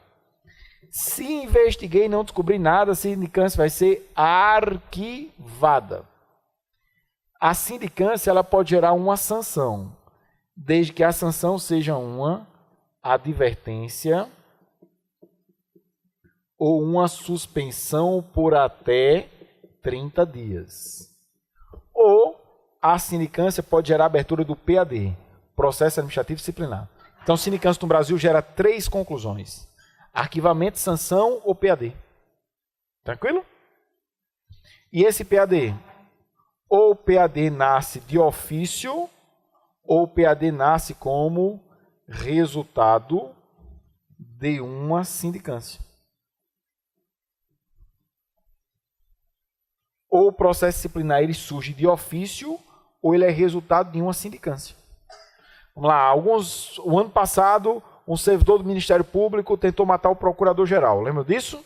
Se investiguei e não descobri nada, a sindicância vai ser arquivada. A sindicância, ela pode gerar uma sanção, desde que a sanção seja uma advertência ou uma suspensão por até 30 dias. Ou a sindicância pode gerar abertura do PAD, Processo Administrativo Disciplinar. Então, sindicância no Brasil gera 3 conclusões. Arquivamento, sanção ou PAD. Tranquilo? E esse PAD? Ou o PAD nasce de ofício, ou o PAD nasce como resultado de uma sindicância. Ou o processo disciplinar ele surge de ofício, ou ele é resultado de uma sindicância. Vamos lá, o ano passado, um servidor do Ministério Público tentou matar o procurador-geral. Lembra disso?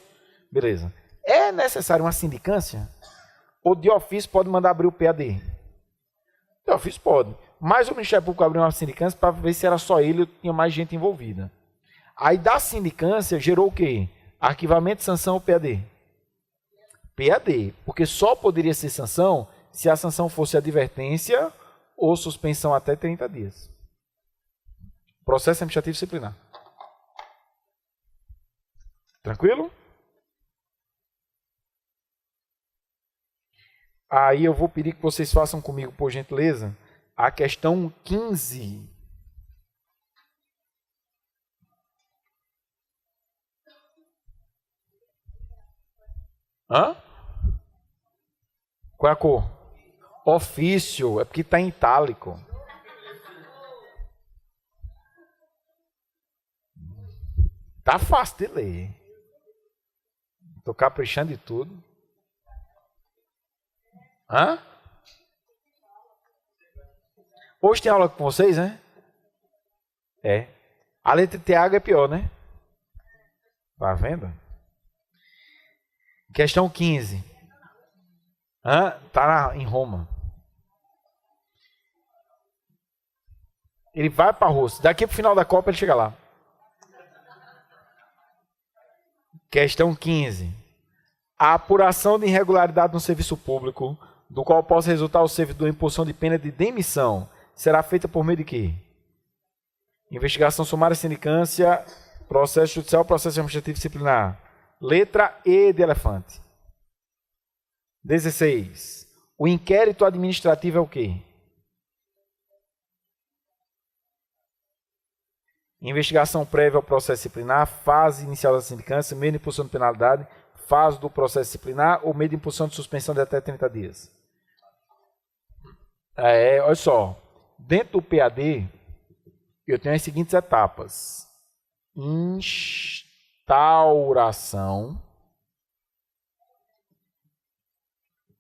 Beleza. É necessário uma sindicância? ou de ofício pode mandar abrir o PAD? De ofício pode. Mas o Ministério Público abriu uma sindicância para ver se era só ele ou tinha mais gente envolvida. Aí da sindicância gerou o quê? Arquivamento de sanção ou PAD? PAD, porque só poderia ser sanção se a sanção fosse advertência ou suspensão até 30 dias. Processo administrativo disciplinar. Tranquilo? Aí eu vou pedir que vocês façam comigo, por gentileza, a questão 15. Hã? Qual é a cor? Ofício, é porque está em itálico. Tá fácil de ler. Estou caprichando de tudo. Hã? Hoje tem aula com vocês, né? É. A letra TH é pior, né? Tá vendo? Questão 15. Tá em Roma. Ele vai para a Rússia. Daqui para o final da Copa ele chega lá. Questão 15. A apuração de irregularidade no serviço público, do qual possa resultar o servidor em posição de pena de demissão, será feita por meio de quê? Investigação sumária, sindicância, processo judicial, processo administrativo disciplinar. Letra E de elefante. 16. O inquérito administrativo é o quê? Investigação prévia ao processo disciplinar, fase inicial da sindicância, meio de impulsão de penalidade, fase do processo disciplinar ou meio de impulsão de suspensão de até 30 dias. Olha só, dentro do PAD, eu tenho as seguintes etapas.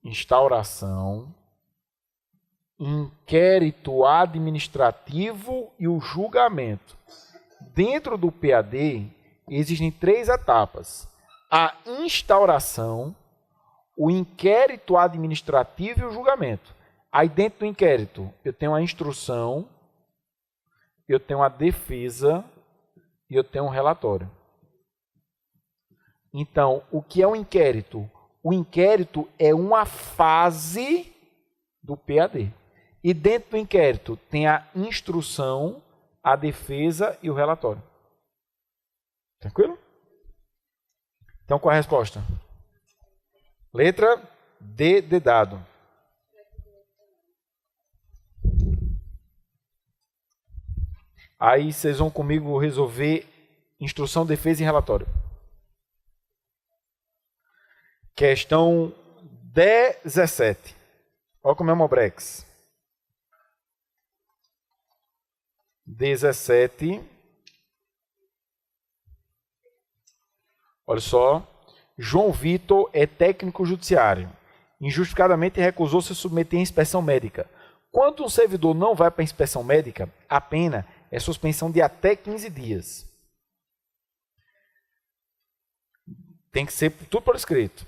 Instauração, inquérito administrativo e o julgamento. Dentro do PAD, existem 3 etapas. A instauração, o inquérito administrativo e o julgamento. Aí dentro do inquérito, eu tenho a instrução, eu tenho a defesa e eu tenho um relatório. Então, o que é um inquérito? O inquérito é uma fase do PAD. E dentro do inquérito tem a instrução, a defesa e o relatório. Tranquilo? Então, qual é a resposta? Letra D de dado. Aí vocês vão comigo resolver instrução, defesa e relatório. Questão 17. Olha como é o Mobrex. 17. Olha só. João Vitor é técnico judiciário. Injustificadamente recusou-se a submeter a inspeção médica. Quando um servidor não vai para a inspeção médica, a pena é suspensão de até 15 dias. Tem que ser tudo por escrito.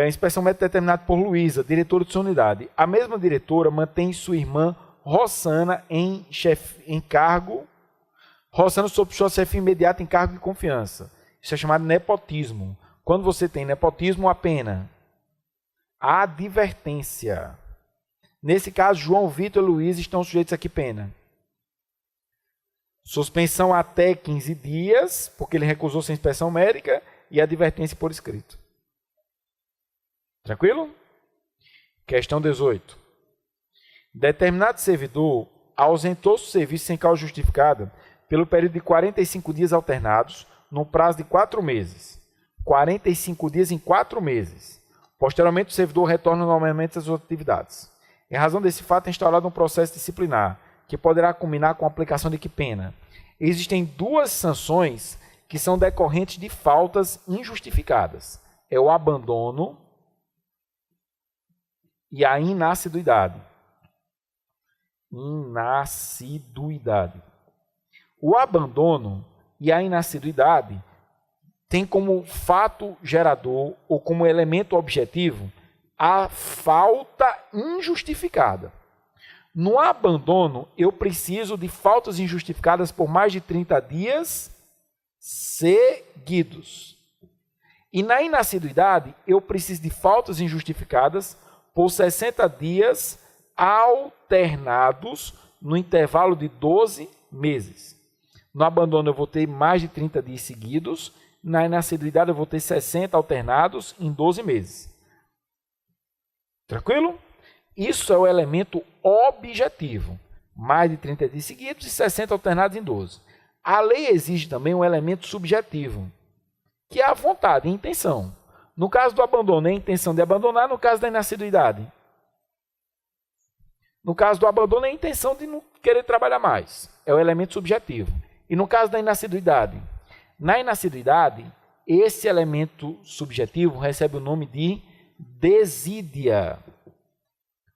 Inspeção médica determinada por Luísa, diretora de sua unidade. A mesma diretora mantém sua irmã Rossana em cargo, Rossana sob sua chefia imediata em cargo de confiança. Isso é chamado nepotismo. Quando você tem nepotismo, a pena? Advertência. Nesse caso, João Vitor e Luísa estão sujeitos a que pena? Suspensão até 15 dias, porque ele recusou-se a inspeção médica, e advertência por escrito. Tranquilo? Questão 18. Determinado servidor ausentou-se do serviço sem causa justificada pelo período de 45 dias alternados, no prazo de 4 meses. 45 dias em 4 meses. Posteriormente, o servidor retorna normalmente às suas atividades. Em razão desse fato, é instaurado um processo disciplinar, que poderá culminar com a aplicação de que pena? Existem 2 sanções que são decorrentes de faltas injustificadas. É o abandono e a inassiduidade. O abandono e a inassiduidade têm como fato gerador ou como elemento objetivo a falta injustificada. No abandono, eu preciso de faltas injustificadas por mais de 30 dias seguidos. E na inassiduidade, eu preciso de faltas injustificadas por 60 dias alternados no intervalo de 12 meses. No abandono, eu vou ter mais de 30 dias seguidos. Na inassiduidade, eu vou ter 60 alternados em 12 meses. Tranquilo? Isso é o elemento objetivo. Mais de 30 dias seguidos e 60 alternados em 12. A lei exige também um elemento subjetivo, que é a vontade, a intenção. No caso do abandono, é a intenção de abandonar. No caso da inassiduidade, no caso do abandono, é a intenção de não querer trabalhar mais. É o elemento subjetivo. E no caso da inassiduidade, na inassiduidade, esse elemento subjetivo recebe o nome de desídia.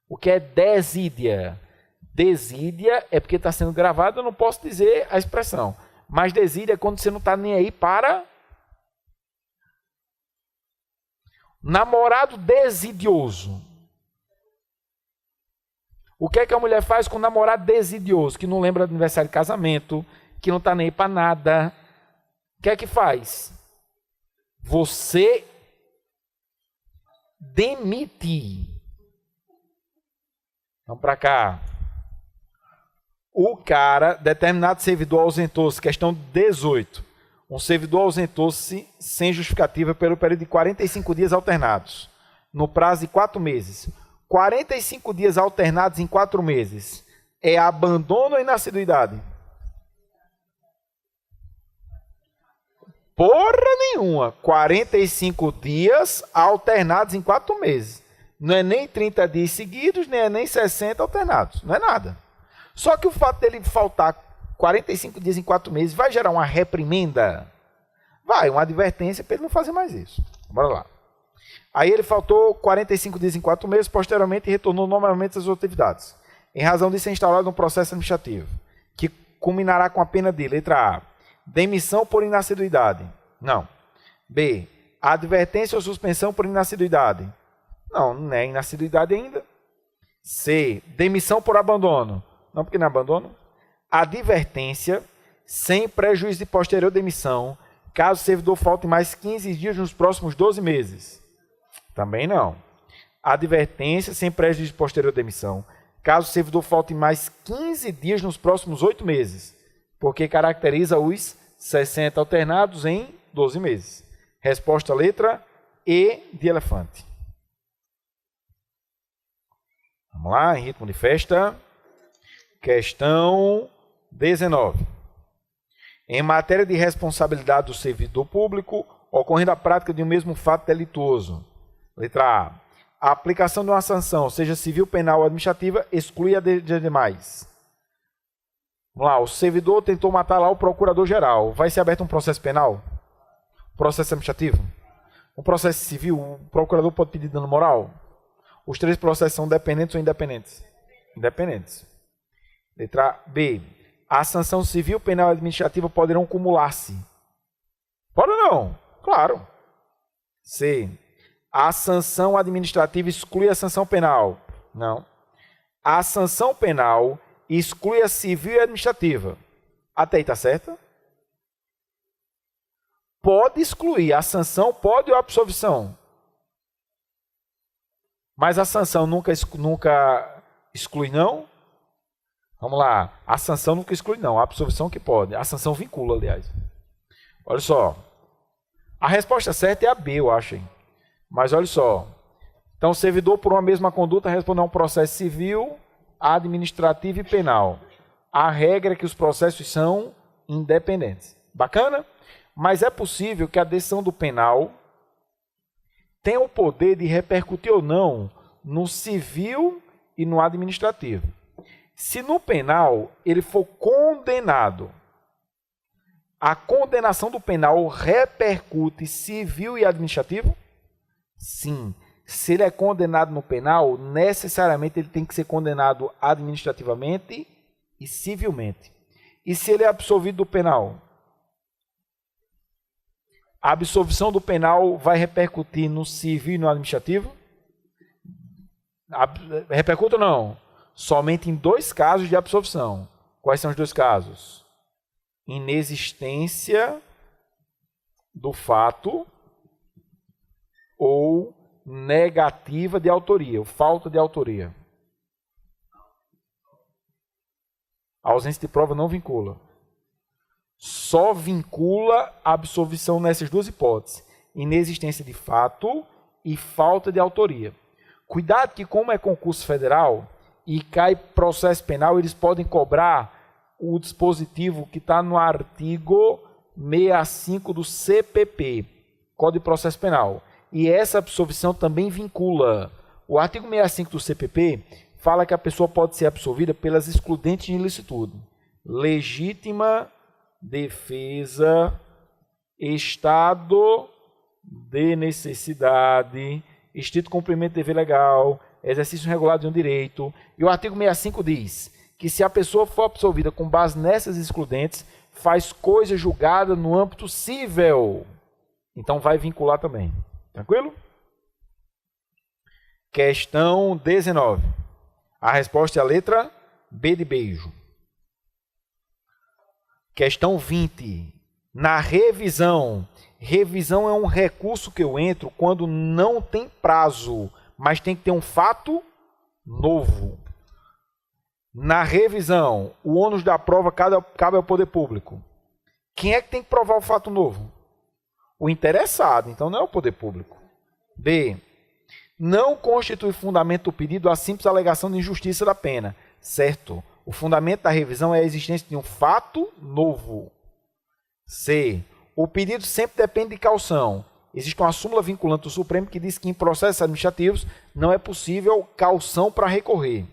O que é desídia? Desídia é porque está sendo gravado, eu não posso dizer a expressão. Mas desídia é quando você não está nem aí para... Namorado desidioso. O que é que a mulher faz com o namorado desidioso? Que não lembra do aniversário de casamento, que não está nem aí para nada. O que é que faz? Você demite. Vamos para cá. O cara, determinado servidor ausentou-se, questão 18. Um servidor ausentou-se sem justificativa pelo período de 45 dias alternados, no prazo de 4 meses. 45 dias alternados em 4 meses é abandono ou inassiduidade? Porra nenhuma. 45 dias alternados em 4 meses. Não é nem 30 dias seguidos, nem é nem 60 alternados. Não é nada. Só que o fato dele faltar 45 dias em 4 meses vai gerar uma reprimenda? Vai, uma advertência para ele não fazer mais isso. Bora lá. Aí ele faltou 45 dias em 4 meses, posteriormente retornou normalmente às atividades. Em razão disso é instaurado um processo administrativo, que culminará com a pena de, letra A, demissão por inassiduidade. Não. B, advertência ou suspensão por inassiduidade. Não é inassiduidade ainda. C, demissão por abandono. Não, porque não é abandono. Advertência sem prejuízo de posterior demissão, caso o servidor falte mais 15 dias nos próximos 12 meses. Também não. Advertência sem prejuízo de posterior demissão, caso o servidor falte mais 15 dias nos próximos 8 meses, porque caracteriza os 60 alternados em 12 meses. Resposta letra E de elefante. Vamos lá, em ritmo de festa. Questão 19. Em matéria de responsabilidade do servidor público, ocorrendo a prática de um mesmo fato delituoso. Letra A. A aplicação de uma sanção, seja civil, penal ou administrativa, exclui a de demais. Vamos lá, o servidor tentou matar lá o procurador-geral. Vai ser aberto um processo penal? Processo administrativo? Um processo civil? O procurador pode pedir dano moral? Os 3 processos são dependentes ou independentes? Independentes. Letra B. A sanção civil, penal e administrativa poderão cumular-se. Pode ou não? Claro. C. A sanção administrativa exclui a sanção penal. Não. A sanção penal exclui a civil e a administrativa. Até aí está certo? Pode excluir. A sanção pode ou a absolvição. Mas a sanção nunca exclui, não? Vamos lá. A sanção nunca exclui, não. A absolvição que pode. A sanção vincula, aliás. Olha só. A resposta certa é a B, eu acho. Hein? Mas olha só. Então, o servidor, por uma mesma conduta, respondeu a um processo civil, administrativo e penal. A regra é que os processos são independentes. Bacana? Mas é possível que a decisão do penal tenha o poder de repercutir ou não no civil e no administrativo. Se no penal ele for condenado, a condenação do penal repercute civil e administrativo? Sim. Se ele é condenado no penal, necessariamente ele tem que ser condenado administrativamente e civilmente. E se ele é absolvido do penal? A absolvição do penal vai repercutir no civil e no administrativo? Repercute ou não? Somente em 2 casos de absolvição. Quais são os 2 casos? Inexistência do fato ou negativa de autoria, ou falta de autoria. A ausência de prova não vincula. Só vincula a absolvição nessas 2 hipóteses. Inexistência de fato e falta de autoria. Cuidado que, como é concurso federal e cai processo penal, eles podem cobrar o dispositivo que está no artigo 65 do CPP, Código de Processo Penal. E essa absolvição também vincula. O artigo 65 do CPP fala que a pessoa pode ser absolvida pelas excludentes de ilicitude. Legítima defesa, estado de necessidade, estrito cumprimento de dever legal, exercício regular de um direito. E o artigo 65 diz que se a pessoa for absolvida com base nessas excludentes, faz coisa julgada no âmbito civil. Então vai vincular também. Tranquilo? Questão 19. A resposta é a letra B de beijo. Questão 20. Na revisão. Revisão é um recurso que eu entro quando não tem prazo, mas tem que ter um fato novo. Na revisão, o ônus da prova cabe ao poder público. Quem é que tem que provar o fato novo? O interessado, então não é o poder público. B. Não constitui fundamento do pedido a simples alegação de injustiça da pena. Certo. O fundamento da revisão é a existência de um fato novo. C. O pedido sempre depende de caução. Existe uma súmula vinculante do Supremo que diz que em processos administrativos não é possível caução para recorrer.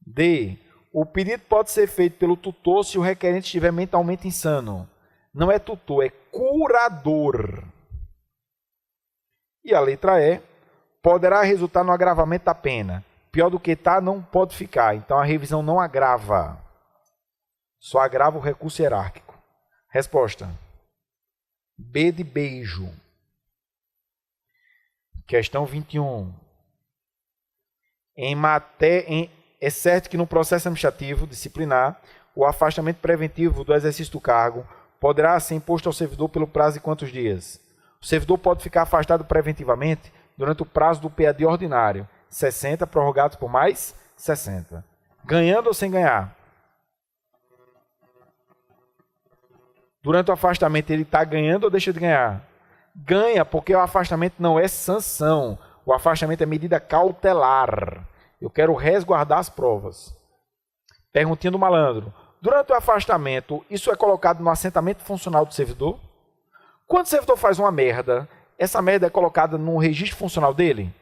D. O pedido pode ser feito pelo tutor se o requerente estiver mentalmente insano. Não é tutor, é curador. E a letra E. Poderá resultar no agravamento da pena. Pior do que está, não pode ficar. Então a revisão não agrava. Só agrava o recurso hierárquico. Resposta. B de beijo. Questão 21. É certo que no processo administrativo disciplinar, o afastamento preventivo do exercício do cargo poderá ser imposto ao servidor pelo prazo de quantos dias? O servidor pode ficar afastado preventivamente durante o prazo do PAD ordinário, 60, prorrogados por mais 60. Ganhando ou sem ganhar? Durante o afastamento ele está ganhando ou deixa de ganhar? Ganha, porque o afastamento não é sanção. O afastamento é medida cautelar. Eu quero resguardar as provas. Perguntinha do malandro. Durante o afastamento, isso é colocado no assentamento funcional do servidor? Quando o servidor faz uma merda, essa merda é colocada no registro funcional dele?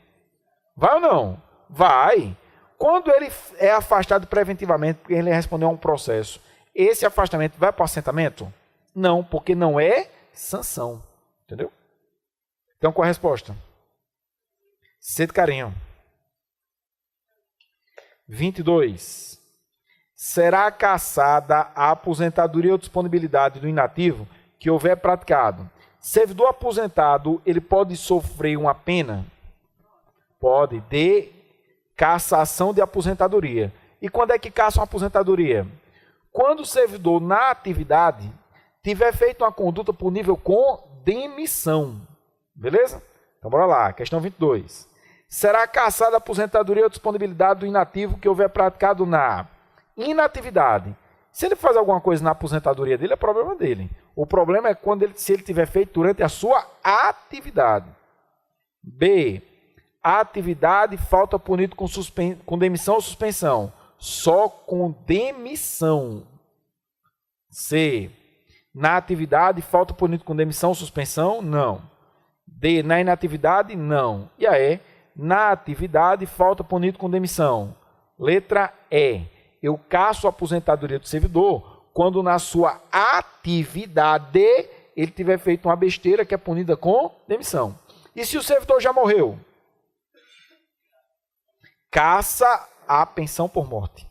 Vai ou não? Vai. Quando ele é afastado preventivamente, porque ele respondeu a um processo, esse afastamento vai para o assentamento? Não, porque não é sanção. Entendeu? Então, qual a resposta? C de carinho. 22. Será cassada a aposentadoria ou disponibilidade do inativo que houver praticado. Servidor aposentado, ele pode sofrer uma pena? Pode, de cassação de aposentadoria. E quando é que caça uma aposentadoria? Quando o servidor, na atividade, tiver feito uma conduta por nível com demissão. Beleza? Então, bora lá. Questão 22. Será cassada a aposentadoria ou disponibilidade do inativo que houver praticado na inatividade. Se ele faz alguma coisa na aposentadoria dele, é problema dele. O problema é se ele tiver feito durante a sua atividade. B. A atividade falta punido com demissão ou suspensão. Só com demissão. C. Na atividade falta punido com demissão ou suspensão? Não. D. Na inatividade? Não. E a E. Na atividade falta punido com demissão. Letra E. Eu casso a aposentadoria do servidor quando na sua atividade ele tiver feito uma besteira que é punida com demissão. E se o servidor já morreu? Caça a pensão por morte.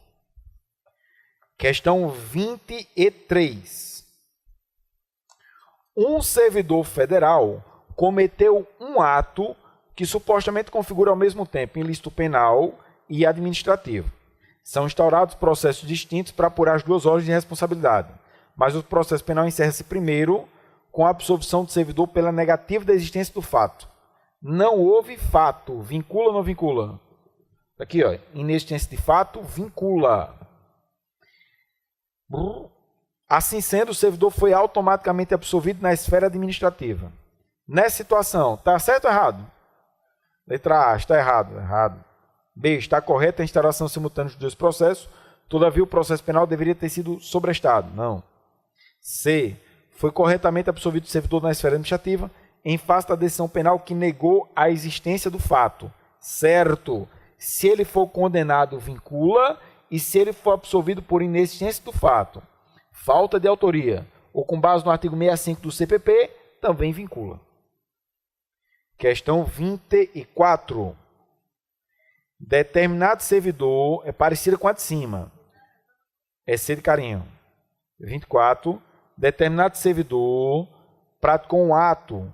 Questão 23. Um servidor federal cometeu um ato que supostamente configura ao mesmo tempo ilícito penal e administrativo. São instaurados processos distintos para apurar as duas ordens de responsabilidade, mas o processo penal encerra-se primeiro com a absolvição do servidor pela negativa da existência do fato. Não houve fato. Vincula ou não vincula? Aqui, ó, inexistência de fato, vincula. Assim sendo, o servidor foi automaticamente absolvido na esfera administrativa. Nessa situação, está certo ou errado? Letra A, está errado. Errado. B, está correta a instauração simultânea dos dois processos, todavia o processo penal deveria ter sido sobrestado. Não. C, foi corretamente absolvido o servidor na esfera administrativa em face da decisão penal que negou a existência do fato. Certo. Se ele for condenado, vincula, e se ele for absolvido por inexistência do fato, falta de autoria, ou com base no artigo 65 do CPP, também vincula. Questão 24. Determinado servidor é parecida com a de cima. É C de carinho. 24. Determinado servidor praticou um ato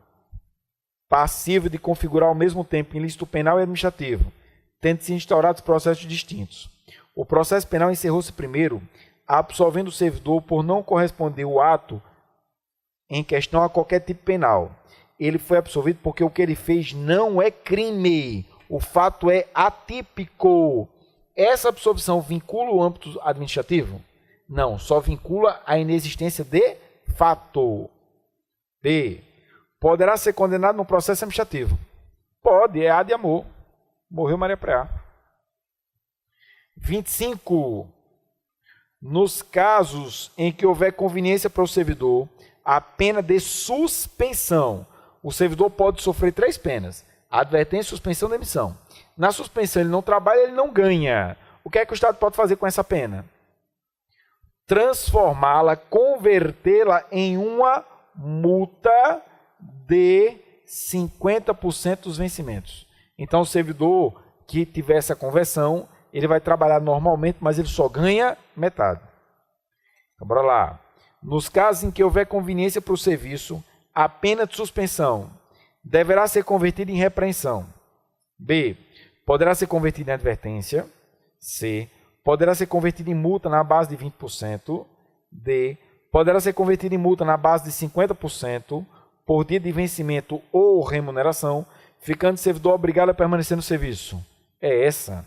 passivo de configurar ao mesmo tempo ilícito penal e administrativo, tendo-se instaurados processos distintos. O processo penal encerrou-se primeiro, absolvendo o servidor por não corresponder o ato em questão a qualquer tipo penal. Ele foi absolvido porque o que ele fez não é crime. O fato é atípico. Essa absolvição vincula o âmbito administrativo? Não, só vincula a inexistência de fato. B. Poderá ser condenado no processo administrativo? Pode, é A de amor. Morreu Maria Preá. 25. Nos casos em que houver conveniência para o servidor, a pena de suspensão. O servidor pode sofrer 3 penas. Advertência, suspensão e demissão. Na suspensão ele não trabalha, ele não ganha. O que é que o Estado pode fazer com essa pena? Transformá-la, convertê-la em uma multa de 50% dos vencimentos. Então, o servidor que tiver essa conversão, ele vai trabalhar normalmente, mas ele só ganha metade. Então, bora lá. Nos casos em que houver conveniência para o serviço, a pena de suspensão deverá ser convertida em repreensão. B. Poderá ser convertida em advertência. C. Poderá ser convertida em multa na base de 20%. D. Poderá ser convertida em multa na base de 50% por dia de vencimento ou remuneração, ficando o servidor obrigado a permanecer no serviço. É essa.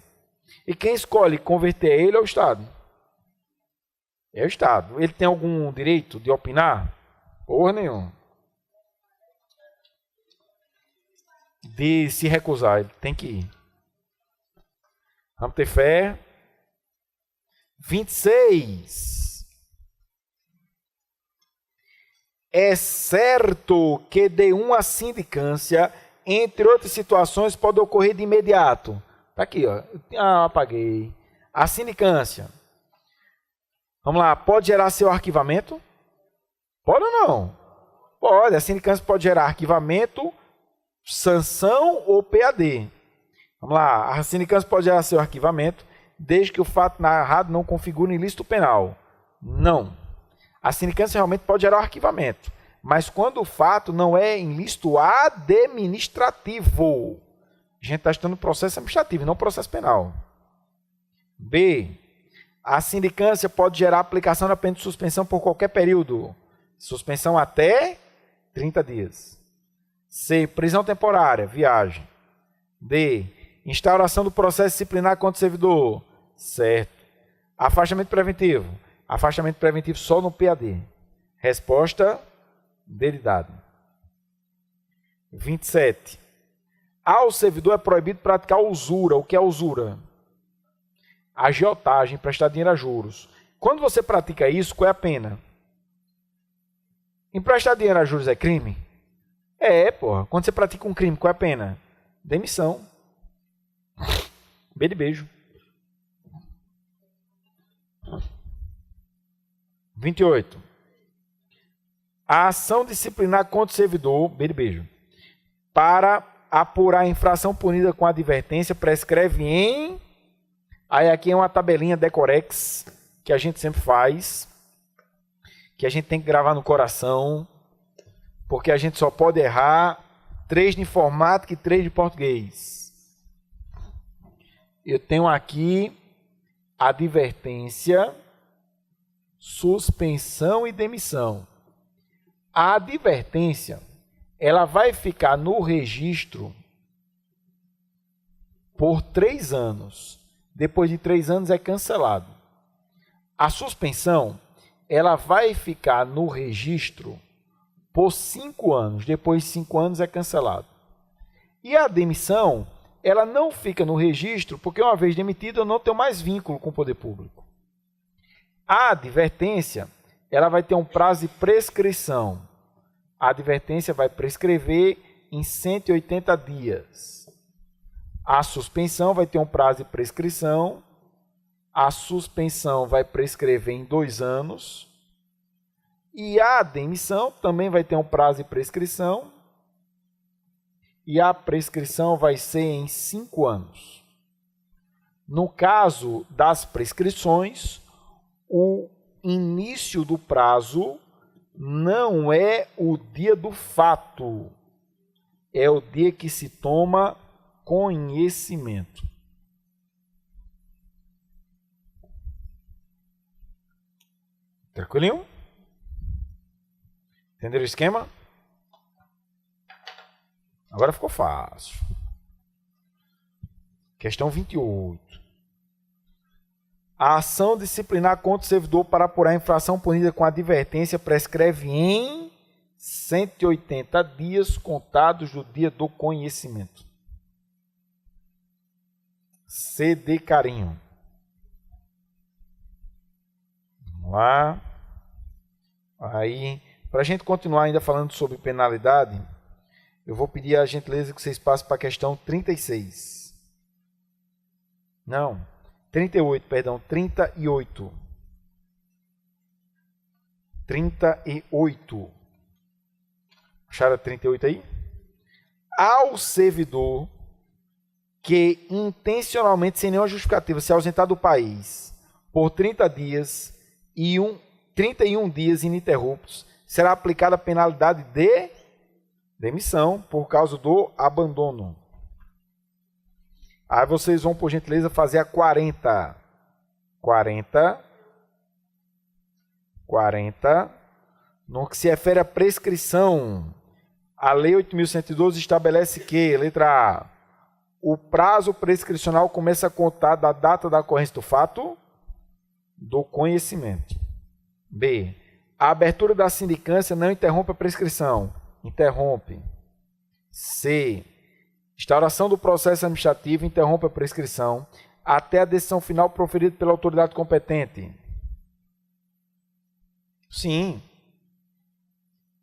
E quem escolhe converter é ele ou o Estado? É o Estado. Ele tem algum direito de opinar? Porra nenhuma. De se recusar, ele tem que ir. Vamos ter fé. 26. É certo que de uma sindicância, entre outras situações, pode ocorrer de imediato. Está aqui, ó. Apaguei. A sindicância. Vamos lá. Pode gerar seu arquivamento? Pode ou não? Pode. A sindicância pode gerar arquivamento, sanção ou PAD. Vamos lá. A sindicância pode gerar seu arquivamento, desde que o fato narrado não configure ilícito penal. Não. A sindicância realmente pode gerar o arquivamento, mas quando o fato não é ilícito administrativo. A gente está estudando processo administrativo, não processo penal. B. A sindicância pode gerar aplicação da pena de suspensão por qualquer período. Suspensão até 30 dias. C. Prisão temporária, viagem. D. Instauração do processo disciplinar contra o servidor. Certo. Afastamento preventivo. Afastamento preventivo só no PAD. Resposta dele dado. 27. Ao servidor é proibido praticar usura. O que é usura? Agiotagem, emprestar dinheiro a juros. Quando você pratica isso, qual é a pena? Emprestar dinheiro a juros é crime? É, porra. Quando você pratica um crime, qual é a pena? Demissão. B de beijo. 28. A ação disciplinar contra o servidor, B de beijo, para apurar a infração punida com advertência, prescreve em... Aí aqui é uma tabelinha Decorex, que a gente sempre faz, que a gente tem que gravar no coração, porque a gente só pode errar 3 de informática e 3 de português. Eu tenho aqui advertência, suspensão e demissão. A advertência, ela vai ficar no registro por 3 anos. Depois de 3 anos é cancelado. A suspensão, ela vai ficar no registro por 5 anos. Depois de 5 anos é cancelado. E a demissão, ela não fica no registro, porque uma vez demitido eu não tenho mais vínculo com o poder público. A advertência, ela vai ter um prazo de prescrição. A advertência vai prescrever em 180 dias. A suspensão vai ter um prazo de prescrição. A suspensão vai prescrever em 2 anos. E a demissão também vai ter um prazo de prescrição. E a prescrição vai ser em 5 anos. No caso das prescrições, o início do prazo não é o dia do fato, é o dia que se toma conhecimento. Tranquilinho? Entenderam o esquema? Agora ficou fácil. Questão 28. A ação disciplinar contra o servidor para apurar a infração punida com advertência prescreve em 180 dias contados do dia do conhecimento. C de carinho. Vamos lá. Aí, para a gente continuar ainda falando sobre penalidade, eu vou pedir a gentileza que vocês passem para a questão 36. Não. 38, perdão, 38. 38. Acharam 38 aí? Ao servidor que intencionalmente, sem nenhuma justificativa, se ausentar do país por 30 dias e 31 dias ininterruptos, será aplicada a penalidade de demissão por causa do abandono. Aí vocês vão, por gentileza, fazer a 40. 40. No que se refere à prescrição, a Lei 8.112 estabelece que, letra A, o prazo prescricional começa a contar da data da ocorrência do fato do conhecimento. B, a abertura da sindicância não interrompe a prescrição. Interrompe. C, instauração do processo administrativo interrompe a prescrição até a decisão final proferida pela autoridade competente. Sim.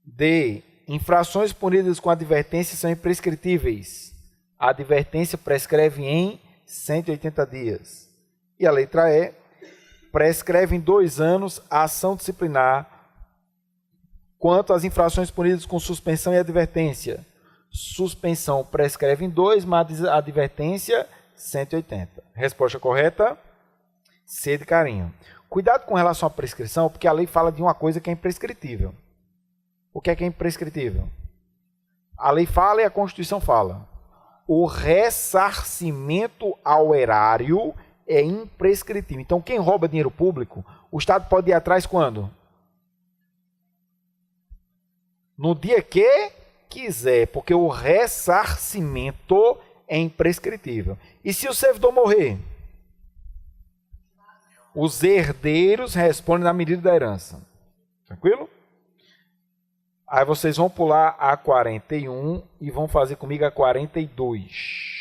D, infrações punidas com advertência são imprescritíveis. A advertência prescreve em 180 dias. E a letra E, prescreve em 2 anos a ação disciplinar quanto às infrações punidas com suspensão e advertência. Suspensão prescreve em 2, mas a advertência 180. Resposta correta, C de carinho. Cuidado com relação à prescrição, porque a lei fala de uma coisa que é imprescritível. O que é imprescritível? A lei fala e a Constituição fala. O ressarcimento ao erário é imprescritível. Então, quem rouba dinheiro público, o Estado pode ir atrás quando? No dia que quiser, porque o ressarcimento é imprescritível. E se o servidor morrer? Os herdeiros respondem na medida da herança. Tranquilo? Aí vocês vão pular a 41 e vão fazer comigo a 42.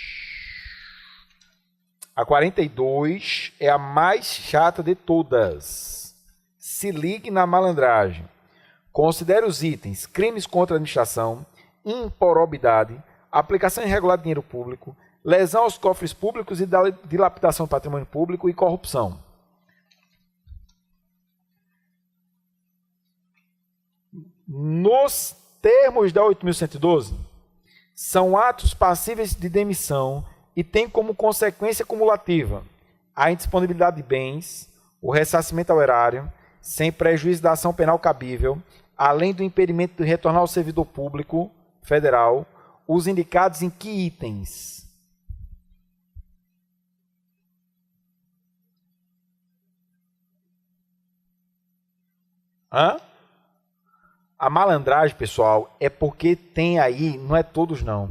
A 42 é a mais chata de todas. Se ligue na malandragem. Considere os itens: crimes contra a administração, improbidade, aplicação irregular de dinheiro público, lesão aos cofres públicos e dilapidação do patrimônio público e corrupção. Nos termos da 8.112, são atos passíveis de demissão e têm como consequência cumulativa a indisponibilidade de bens, o ressarcimento ao erário, sem prejuízo da ação penal cabível, além do impedimento de retornar ao servidor público federal, os indicados em que itens? Hã? A malandragem, pessoal, é porque tem aí, não é todos não,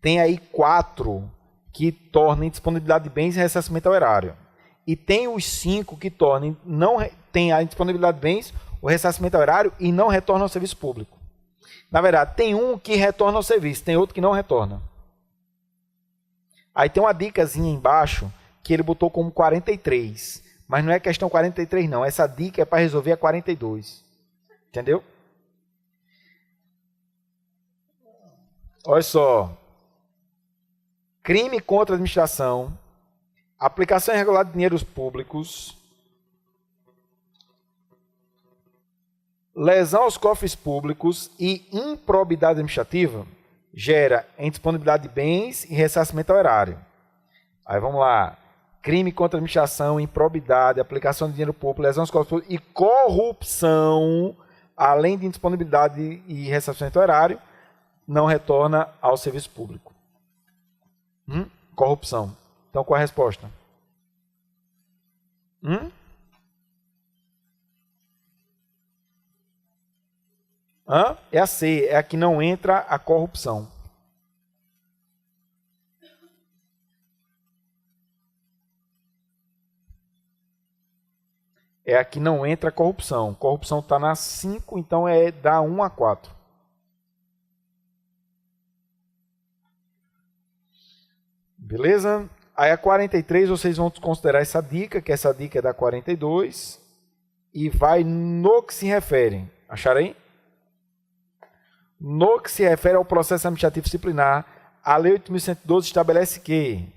tem aí 4 que tornem disponibilidade de bens e ressarcimento ao erário. E tem os 5 que tornem, não tem a disponibilidade de bens, o ressarcimento ao erário e não retorna ao serviço público. Na verdade, tem um que retorna ao serviço, tem outro que não retorna. Aí tem uma dicasinha embaixo que ele botou como 43. Mas não é questão 43 não, essa dica é para resolver a 42. Entendeu? Olha só. Crime contra a administração, aplicação irregular de dinheiros públicos, lesão aos cofres públicos e improbidade administrativa gera indisponibilidade de bens e ressarcimento ao erário. Aí vamos lá. Crime contra a administração, improbidade, aplicação de dinheiro público, lesão aos cofres públicos e corrupção, além de indisponibilidade e ressarcimento ao erário, não retorna ao serviço público. Corrupção. Então, qual é a resposta? É a C, é a que não entra a corrupção. É a que não entra a corrupção. Corrupção está na 5, então é da 1 a 4. Beleza? Aí a 43, vocês vão considerar essa dica, que essa dica é da 42, e vai no que se refere. Acharam aí? No que se refere ao processo administrativo disciplinar, a Lei 8.112 estabelece que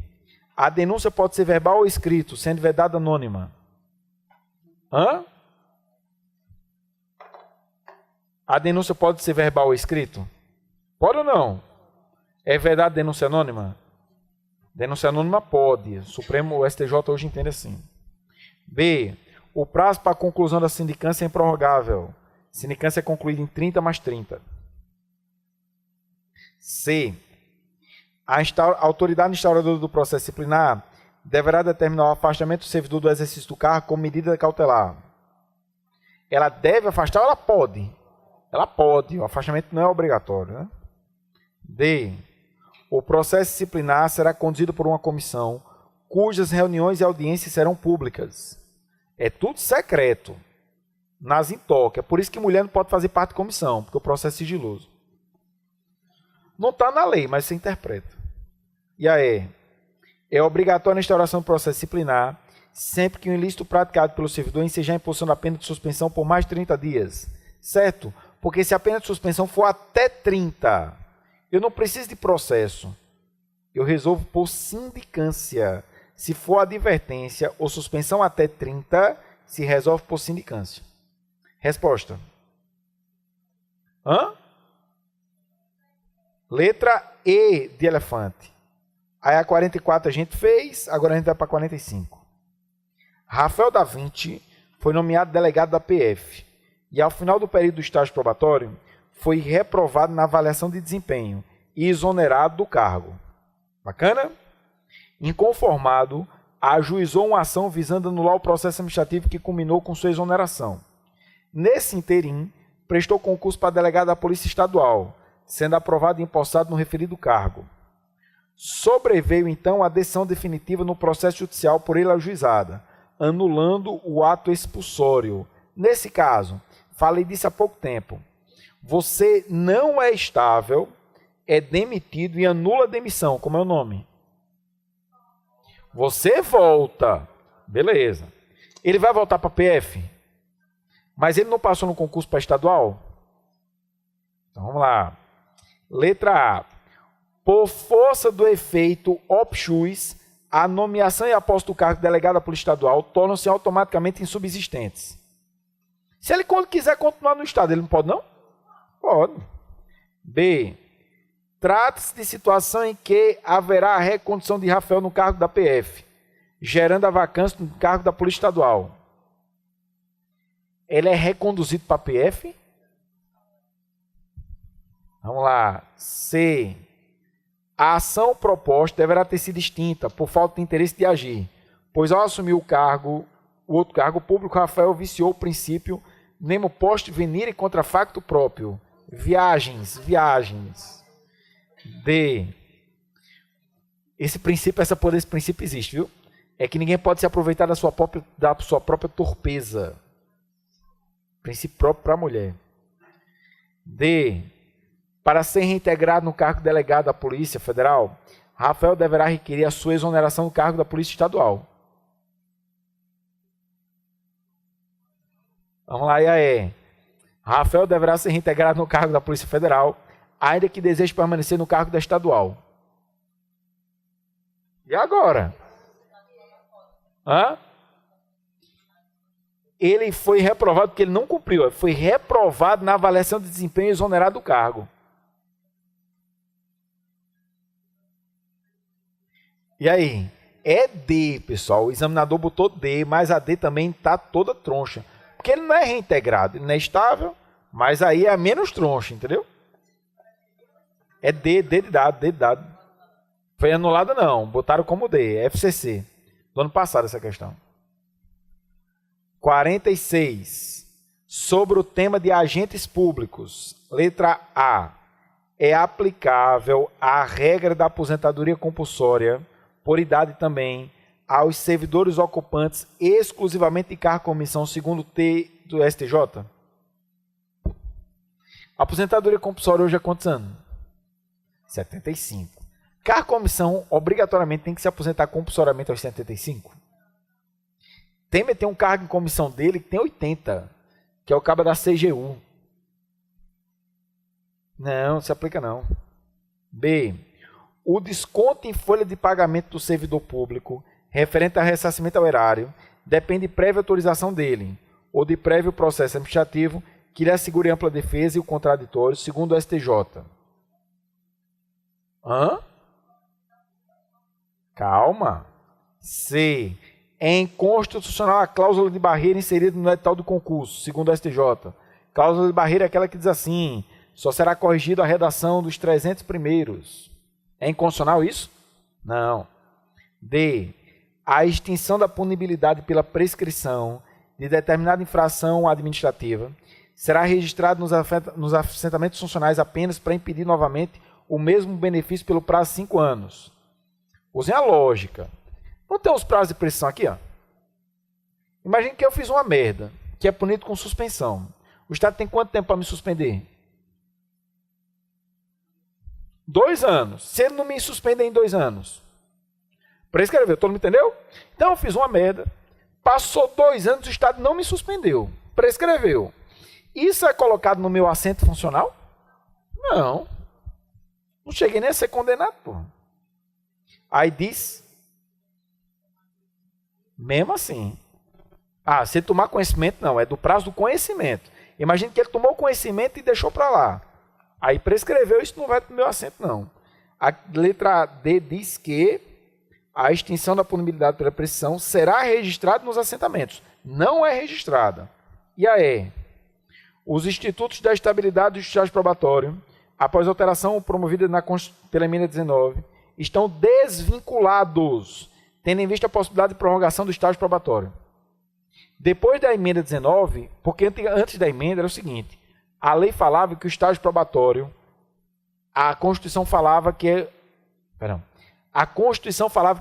a denúncia pode ser verbal ou escrito, sendo vedada anônima. A denúncia pode ser verbal ou escrito? Pode ou não? É vedada denúncia anônima? Denúncia anônima pode. O Supremo, o STJ hoje entende assim. B. O prazo para a conclusão da sindicância é improrrogável. Sindicância é concluída em 30 mais 30. C. A autoridade instauradora do processo disciplinar deverá determinar o afastamento do servidor do exercício do cargo como medida cautelar. Ela deve afastar ou ela pode? Ela pode. O afastamento não é obrigatório. Né? D. O processo disciplinar será conduzido por uma comissão cujas reuniões e audiências serão públicas. É tudo secreto. Nas intocas. É por isso que mulher não pode fazer parte de comissão, porque o processo é sigiloso. Não está na lei, mas se interpreta. E aí? É obrigatória a instauração do processo disciplinar sempre que o ilícito praticado pelo servidor ensejar a imposição da pena de suspensão por mais de 30 dias. Certo? Porque se a pena de suspensão for até 30, eu não preciso de processo. Eu resolvo por sindicância. Se for advertência ou suspensão até 30, se resolve por sindicância. Resposta. Letra E de elefante. Aí a 44 a gente fez, agora a gente vai para 45. Rafael da Vinci foi nomeado delegado da PF e ao final do período do estágio probatório foi reprovado na avaliação de desempenho e exonerado do cargo. Bacana? Inconformado, ajuizou uma ação visando anular o processo administrativo que culminou com sua exoneração. Nesse interim, prestou concurso para delegado da Polícia Estadual, sendo aprovado e empossado no referido cargo. Sobreveio, então, a decisão definitiva no processo judicial por ele ajuizada, anulando o ato expulsório. Nesse caso, falei disso há pouco tempo, você não é estável, é demitido e anula a demissão. Como é o nome? Você volta. Beleza. Ele vai voltar para a PF? Mas ele não passou no concurso para estadual? Então vamos lá. Letra A. Por força do efeito obchus, a nomeação e a posse do cargo de delegado da Polícia Estadual tornam-se automaticamente insubsistentes. Se ele quiser continuar no Estado, ele não pode, não? Pode. B. Trata-se de situação em que haverá a recondução de Rafael no cargo da PF, gerando a vacância no cargo da Polícia Estadual. Ele é reconduzido para a PF? Vamos lá. C. A ação proposta deverá ter sido extinta por falta de interesse de agir, pois ao assumir o outro cargo público, Rafael viciou o princípio nemo post venire contra facto próprio. Viagens. D. Esse princípio existe, viu? É que ninguém pode se aproveitar da sua própria torpeza. Princípio próprio para a mulher. D. Para ser reintegrado no cargo de delegado da Polícia Federal, Rafael deverá requerer a sua exoneração do cargo da Polícia Estadual. Vamos lá, Iaé. Rafael deverá ser reintegrado no cargo da Polícia Federal, ainda que deseje permanecer no cargo da Estadual. E agora? Ele foi reprovado porque ele não cumpriu. Foi reprovado na avaliação de desempenho e exonerado do cargo. E aí? É D, pessoal. O examinador botou D, mas a D também está toda troncha. Porque ele não é reintegrado, ele não é estável, mas aí é menos troncha, entendeu? É D de dado. Foi anulada não, botaram como D, FCC. Do ano passado essa questão. 46. Sobre o tema de agentes públicos. Letra A. É aplicável a regra da aposentadoria compulsória, por idade também, aos servidores ocupantes exclusivamente de cargo com comissão segundo T do STJ? A aposentadoria compulsória hoje é quantos anos? 75. Cargo com comissão obrigatoriamente tem que se aposentar compulsoriamente aos 75? Temer tem um cargo em comissão dele que tem 80, que é o cabo da CGU. Não se aplica não. B. O desconto em folha de pagamento do servidor público referente a ressarcimento ao erário depende de prévia autorização dele ou de prévio processo administrativo que lhe assegure ampla defesa e o contraditório, segundo o STJ. Calma. C. É inconstitucional a cláusula de barreira inserida no edital do concurso, segundo o STJ. Cláusula de barreira é aquela que diz assim: só será corrigida a redação dos 300 primeiros. É inconstitucional isso? Não. D. A extinção da punibilidade pela prescrição de determinada infração administrativa será registrado nos assentamentos funcionais apenas para impedir novamente o mesmo benefício pelo prazo de 5 anos. Usem a lógica. Não tem os prazos de prescrição aqui? Imagine que eu fiz uma merda, que é punido com suspensão. O Estado tem quanto tempo para me suspender? 2 anos. Se ele não me suspender em 2 anos, prescreveu, todo mundo entendeu? Então eu fiz uma merda, passou 2 anos, o Estado não me suspendeu, prescreveu. Isso é colocado no meu assento funcional? Não. Não cheguei nem a ser condenado, porra. Aí diz, mesmo assim, se ele tomar conhecimento, não, é do prazo do conhecimento. Imagina que ele tomou conhecimento e deixou para lá. Aí prescreveu, isso não vai para o meu assento, não. A letra D diz que a extinção da punibilidade pela prescrição será registrada nos assentamentos. Não é registrada. E a E? Os institutos da estabilidade do estágio probatório, após alteração promovida pela emenda 19, estão desvinculados, tendo em vista a possibilidade de prorrogação do estágio probatório. Depois da emenda 19, porque antes da emenda era o seguinte: a lei falava que o estágio probatório, a Constituição falava que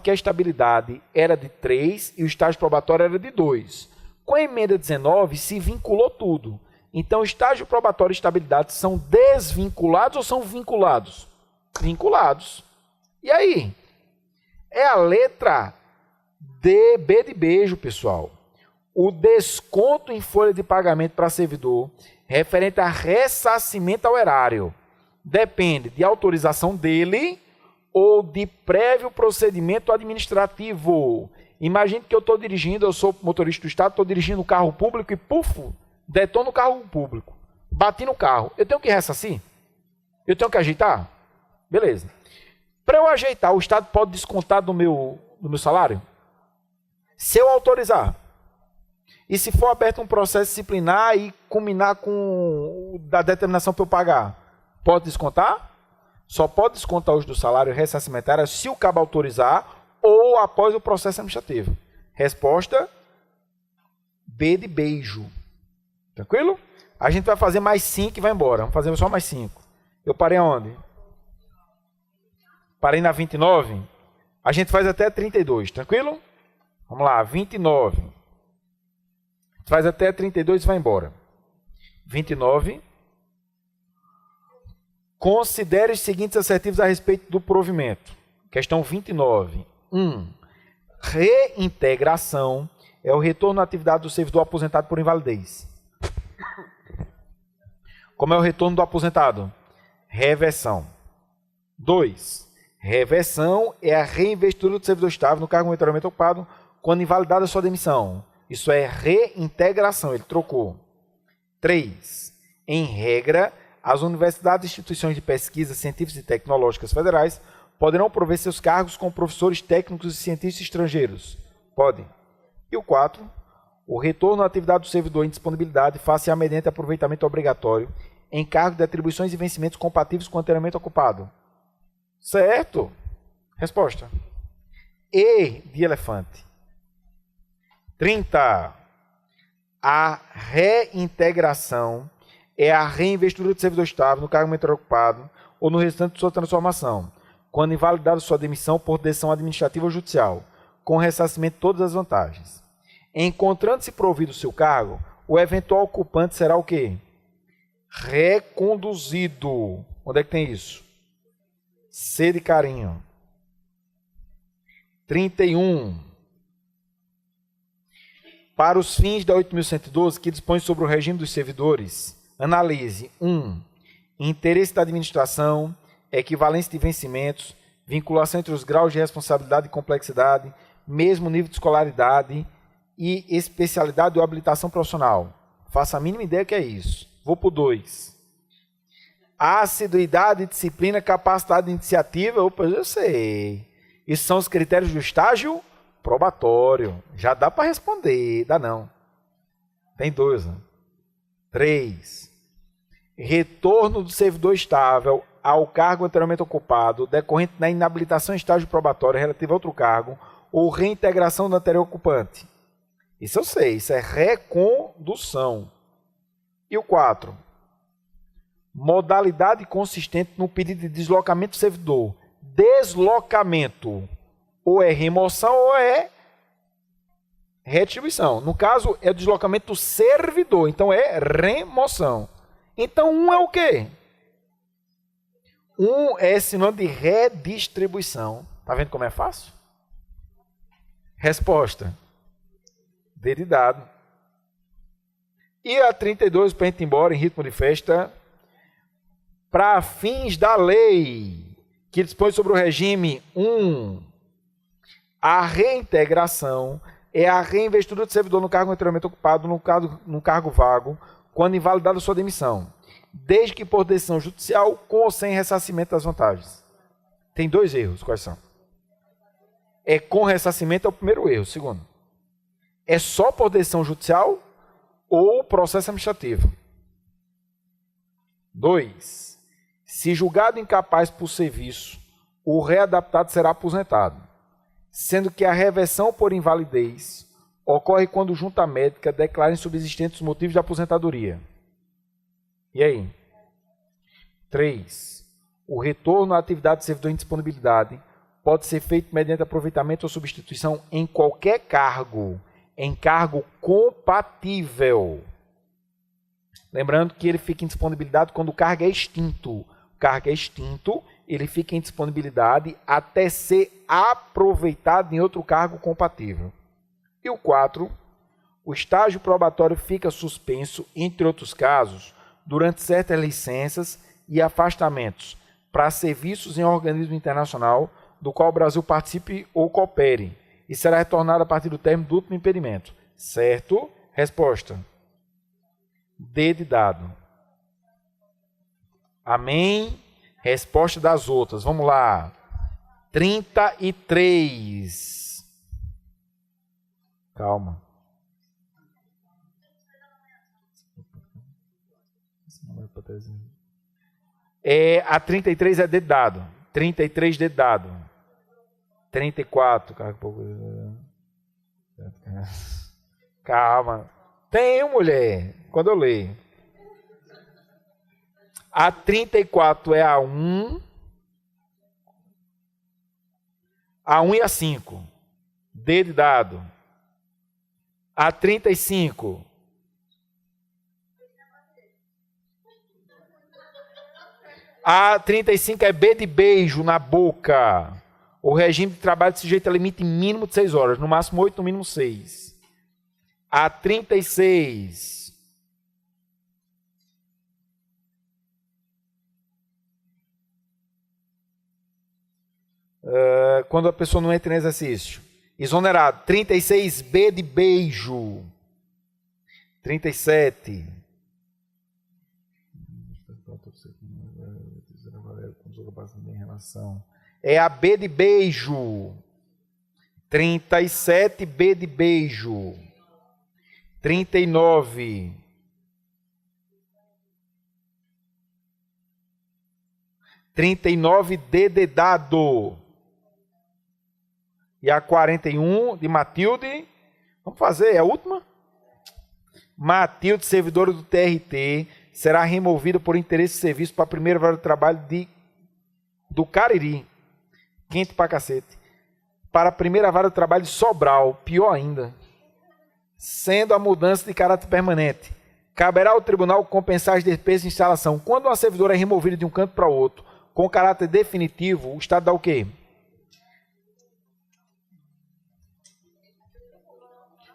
a estabilidade era de 3 e o estágio probatório era de 2. Com a emenda 19 se vinculou tudo. Então, estágio probatório e estabilidade são desvinculados ou são vinculados? Vinculados. E aí? É a letra D, B de beijo, pessoal. O desconto em folha de pagamento para servidor referente a ressarcimento ao erário depende de autorização dele ou de prévio procedimento administrativo. Imagine que eu estou dirigindo, eu sou motorista do Estado, estou dirigindo um carro público e, detono o carro público. Bati no carro. Eu tenho que ressarcir? Eu tenho que ajeitar? Beleza. Para eu ajeitar, o Estado pode descontar do meu salário? Se eu autorizar. E se for aberto um processo disciplinar e culminar com a determinação para eu pagar, pode descontar? Só pode descontar o uso do salário ressarcimentário se o cabo autorizar ou após o processo administrativo. Resposta B de beijo. Tranquilo? A gente vai fazer mais 5 e vai embora. Vamos fazer só mais 5. Eu parei aonde? Parei na 29. A gente faz até 32, tranquilo? Vamos lá, 29. Faz até 32 e vai embora. 29. Considere os seguintes assertivos a respeito do provimento. Questão 29. 1. Reintegração é o retorno à atividade do servidor aposentado por invalidez. Como é o retorno do aposentado? Reversão. 2. Reversão é a reinvestidura do servidor estável no cargo momentaneamente ocupado quando invalidada a sua demissão. Isso é reintegração, ele trocou. 3. Em regra, as universidades e instituições de pesquisa científicas e tecnológicas federais poderão prover seus cargos com professores técnicos e cientistas estrangeiros. Podem. E o 4. O retorno à atividade do servidor em disponibilidade face a mediante aproveitamento obrigatório em cargo de atribuições e vencimentos compatíveis com o anteriormente ocupado. Certo? Resposta. E de elefante. 30. A reintegração é a reinvestidura do servidor estável no cargo momentaneamente ocupado ou no restante de sua transformação, quando invalidada sua demissão por decisão administrativa ou judicial, com ressarcimento de todas as vantagens. Encontrando-se provido o seu cargo, o eventual ocupante será o quê? Reconduzido. Onde é que tem isso? C de carinho. 31. Para os fins da 8.112, que dispõe sobre o regime dos servidores, analise 1. Interesse da administração, equivalência de vencimentos, vinculação entre os graus de responsabilidade e complexidade, mesmo nível de escolaridade e especialidade ou habilitação profissional. Faça a mínima ideia que é isso. Vou para o 2. Assiduidade, disciplina, capacidade de iniciativa. Opa, eu sei. Isso são os critérios do estágio probatório. Já dá para responder. Dá não. Tem 2. 3. Retorno do servidor estável ao cargo anteriormente ocupado, decorrente da inabilitação em estágio probatório relativo a outro cargo, ou reintegração do anterior ocupante. Isso eu sei, isso é recondução. E o 4. Modalidade consistente no pedido de deslocamento do servidor. Deslocamento. Ou é remoção ou é retribuição. No caso, é o deslocamento do servidor. Então, é remoção. Então, 1 é o quê? 1 é sinônimo de redistribuição. Tá vendo como é fácil? Resposta. D de dado. E a 32, para a gente ir embora em ritmo de festa. Para fins da lei que dispõe sobre o regime 1, a reintegração é a reinvestidura do servidor no cargo anteriormente ocupado no cargo vago, quando invalidada sua demissão, desde que por decisão judicial, com ou sem ressarcimento das vantagens. Tem 2 erros, quais são? É com ressarcimento é o primeiro erro. Segundo, é só por decisão judicial ou processo administrativo. 2. Se julgado incapaz por serviço, o readaptado será aposentado, sendo que a reversão por invalidez ocorre quando junta médica declara insubsistentes os motivos de aposentadoria. E aí? 3. O retorno à atividade do servidor em disponibilidade pode ser feito mediante aproveitamento ou substituição em qualquer cargo, em cargo compatível. Lembrando que ele fica em disponibilidade quando o cargo é extinto. O cargo é extinto, ele fica em disponibilidade até ser aproveitado em outro cargo compatível. E o 4, o estágio probatório fica suspenso, entre outros casos, durante certas licenças e afastamentos para serviços em organismo internacional do qual o Brasil participe ou coopere, e será retornado a partir do término do último impedimento. Certo? Resposta. D de dado. Amém? Resposta das outras. Vamos lá. 33. Calma. A 33 é dedo dado. 33 dedo dado. 34. Calma. Tem, mulher. Quando eu leio. A 34 é a 1. A 1 e a 5. Dedo dado. A 35. A 35 é B de beijo na boca. O regime de trabalho se sujeita a limite mínimo de 6 horas. No máximo 8, no mínimo 6. A 36. Quando a pessoa não entra em exercício. Exonerado. 36B de beijo. 37. É a B de beijo. 37B de beijo. 39. D de dado. E a 41 de Matilde. Vamos fazer, é a última? Matilde, servidora do TRT, será removida por interesse de serviço para a primeira vara de trabalho do Cariri. Quente pra cacete. Para a primeira vara de trabalho de Sobral. Pior ainda. Sendo a mudança de caráter permanente. Caberá ao tribunal compensar as despesas de instalação. Quando uma servidora é removida de um canto para outro, com caráter definitivo, o Estado dá o quê?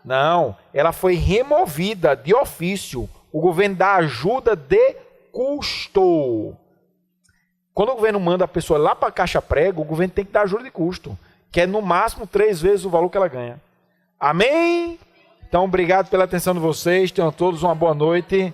Não, ela foi removida de ofício. O governo dá ajuda de custo. Quando o governo manda a pessoa lá para a caixa prego, o governo tem que dar ajuda de custo, que é no máximo 3 vezes o valor que ela ganha. Amém? Então, obrigado pela atenção de vocês. Tenham todos uma boa noite.